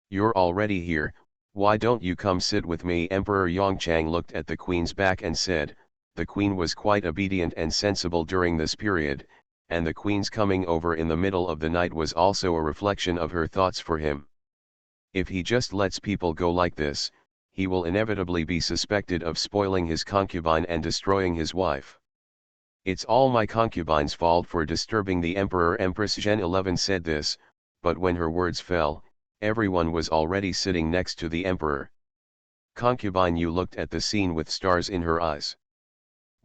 You're already here, Why don't you come sit with me? Emperor Yongchang looked at the queen's back and said, the queen was quite obedient and sensible during this period, and the queen's coming over in the middle of the night was also a reflection of her thoughts for him. If he just lets people go like this, he will inevitably be suspected of spoiling his concubine and destroying his wife. It's all my concubine's fault for disturbing the emperor. Empress Zhen 11 said this, but when her words fell, everyone was already sitting next to the emperor. Concubine Yu looked at the scene with stars in her eyes.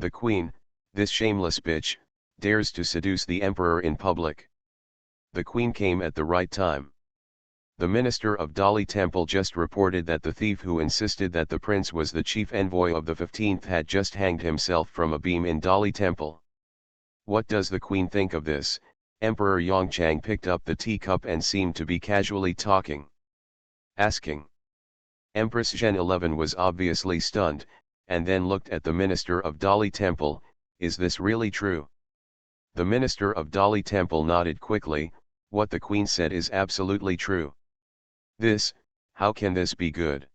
The queen, this shameless bitch, dares to seduce the emperor in public. The queen came at the right time. The minister of Dali Temple just reported that the thief who insisted that the prince was the chief envoy of the 15th had just hanged himself from a beam in Dali Temple. What does the queen think of this? Emperor Yongchang picked up the teacup and seemed to be casually talking. Asking. Empress Zhen 11 was obviously stunned, and then looked at the minister of Dali Temple. Is this really true? The minister of Dali Temple nodded quickly. What the queen said is absolutely true. This, how can this be good?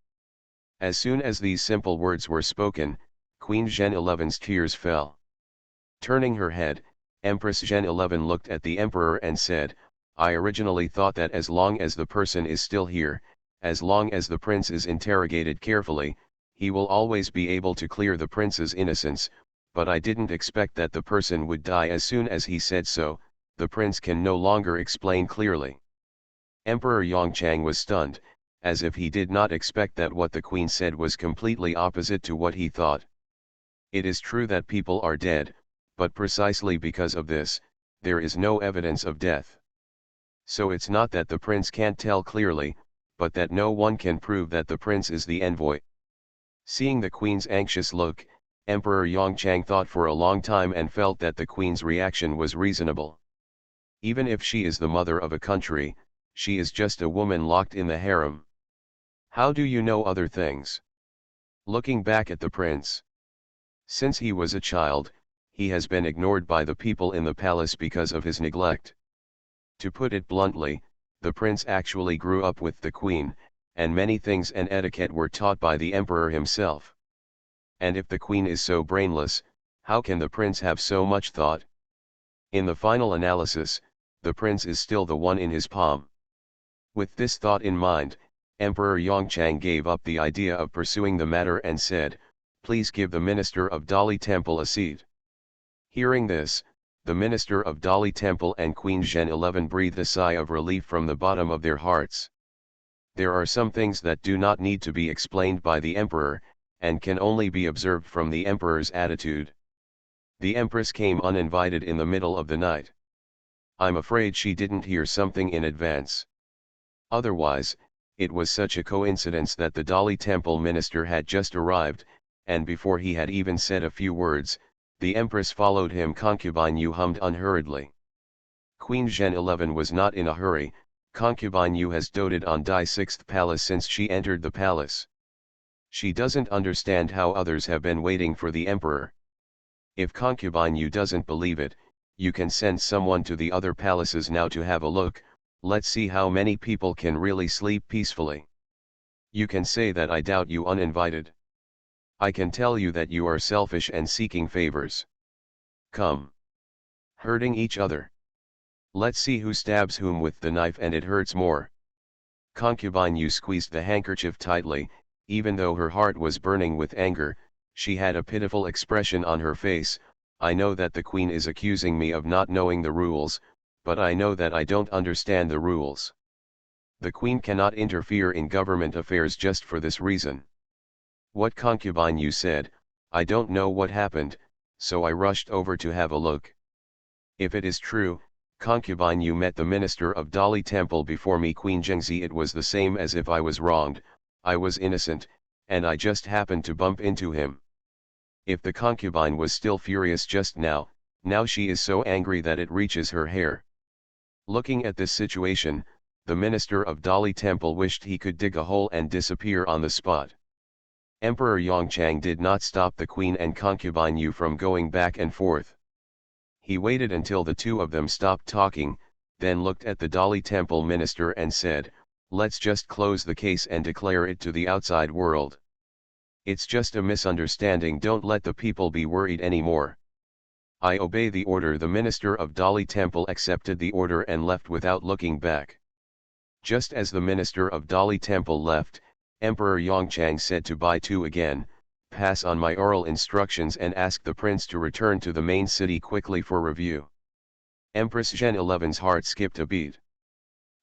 As soon as these simple words were spoken, Queen Zhen 11's tears fell. Turning her head, Empress Zhen 11 looked at the emperor and said, I originally thought that as long as the person is still here, as long as the prince is interrogated carefully, he will always be able to clear the prince's innocence, but I didn't expect that the person would die as soon as he said so. The prince can no longer explain clearly. Emperor Yongchang was stunned, as if he did not expect that what the queen said was completely opposite to what he thought. It is true that people are dead, but precisely because of this, there is no evidence of death. So it's not that the prince can't tell clearly, but that no one can prove that the prince is the envoy. Seeing the queen's anxious look, Emperor Yongchang thought for a long time and felt that the queen's reaction was reasonable. Even if she is the mother of a country, she is just a woman locked in the harem. How do you know other things? Looking back at the prince. Since he was a child, he has been ignored by the people in the palace because of his neglect. To put it bluntly, the prince actually grew up with the queen, and many things and etiquette were taught by the emperor himself. And if the queen is so brainless, how can the prince have so much thought? In the final analysis, the prince is still the one in his palm. With this thought in mind, Emperor Yongchang gave up the idea of pursuing the matter and said, please give the minister of Dali Temple a seat. Hearing this, the minister of Dali Temple and Queen Zhen 11 breathed a sigh of relief from the bottom of their hearts. There are some things that do not need to be explained by the emperor, and can only be observed from the emperor's attitude. The empress came uninvited in the middle of the night. I'm afraid she didn't hear something in advance. Otherwise, it was such a coincidence that the Dali Temple minister had just arrived, and before he had even said a few words, the empress followed him. Concubine Yu hummed unhurriedly. Queen Zhen 11 was not in a hurry. Concubine Yu has doted on Dai 6th palace since she entered the palace. She doesn't understand how others have been waiting for the emperor. If Concubine Yu doesn't believe it, you can send someone to the other palaces now to have a look. Let's see how many people can really sleep peacefully. You can say that I doubt you uninvited. I can tell you that you are selfish and seeking favors. Come. Hurting each other. Let's see who stabs whom with the knife and it hurts more. Concubine Yu squeezed the handkerchief tightly. Even though her heart was burning with anger, she had a pitiful expression on her face. I know that the queen is accusing me of not knowing the rules, but I know that I don't understand the rules. The queen cannot interfere in government affairs just for this reason. What Concubine Yu said, I don't know what happened, so I rushed over to have a look. If it is true, Concubine Yu met the minister of Dali Temple before me. Queen Zhengzi, it was the same as if I was wronged. I was innocent, and I just happened to bump into him. If the concubine was still furious just now, now she is so angry that it reaches her hair. Looking at this situation, the minister of Dali Temple wished he could dig a hole and disappear on the spot. Emperor Yongchang did not stop the queen and concubine Yu from going back and forth. He waited until the two of them stopped talking, then looked at the Dali Temple minister and said, Let's just close the case and declare it to the outside world. It's just a misunderstanding, don't let the people be worried anymore. I obey the order. The minister of Dali Temple accepted the order and left without looking back. Just as the minister of Dali Temple left, Emperor Yongchang said to Bai Tu again, pass on my oral instructions and ask the prince to return to the main city quickly for review. Empress Zhen 11's heart skipped a beat.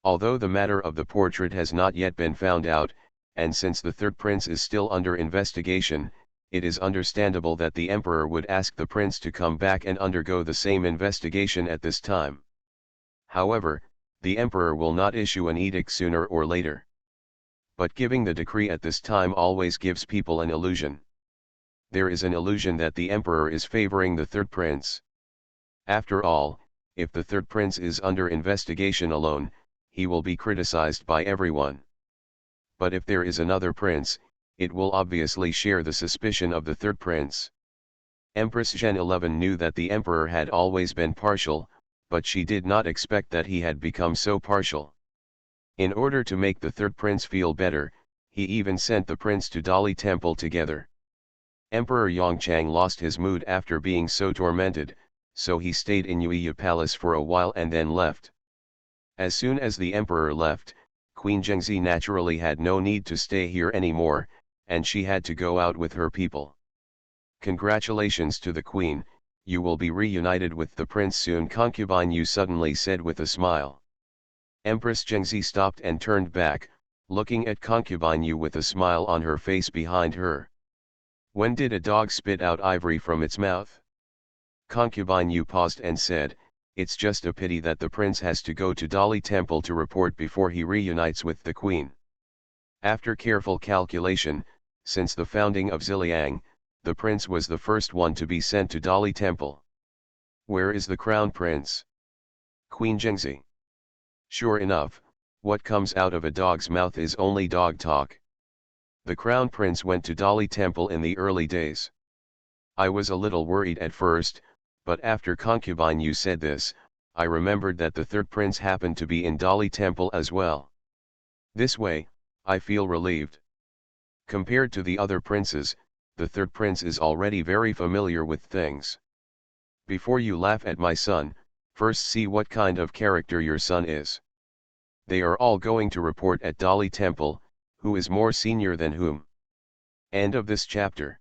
Although the matter of the portrait has not yet been found out, and since the third prince is still under investigation, it is understandable that the emperor would ask the prince to come back and undergo the same investigation at this time. However, the emperor will not issue an edict sooner or later. But giving the decree at this time always gives people an illusion. There is an illusion that the emperor is favoring the third prince. After all, if the third prince is under investigation alone, he will be criticized by everyone. But if there is another prince, it will obviously share the suspicion of the third prince. Empress Zhen 11 knew that the emperor had always been partial, but she did not expect that he had become so partial. In order to make the third prince feel better, he even sent the prince to Dali Temple together. Emperor Yongchang lost his mood after being so tormented, so he stayed in Yuya Palace for a while and then left. As soon as the emperor left, Queen Zhengzi naturally had no need to stay here anymore, and she had to go out with her people. Congratulations to the queen, you will be reunited with the prince soon, concubine Yu suddenly said with a smile. Empress Zhengzi stopped and turned back, looking at concubine Yu with a smile on her face behind her. When did a dog spit out ivory from its mouth? Concubine Yu paused and said, it's just a pity that the prince has to go to Dali Temple to report before he reunites with the queen. After careful calculation, since the founding of Ziliang, the prince was the first one to be sent to Dali Temple. Where is the crown prince? Queen Zhengzi. Sure enough, what comes out of a dog's mouth is only dog talk. The crown prince went to Dali Temple in the early days. I was a little worried at first, but after concubine Yu said this, I remembered that the third prince happened to be in Dali Temple as well. This way, I feel relieved. Compared to the other princes, the third prince is already very familiar with things. Before you laugh at my son, first see what kind of character your son is. They are all going to report at Dali Temple, who is more senior than whom. End of this chapter.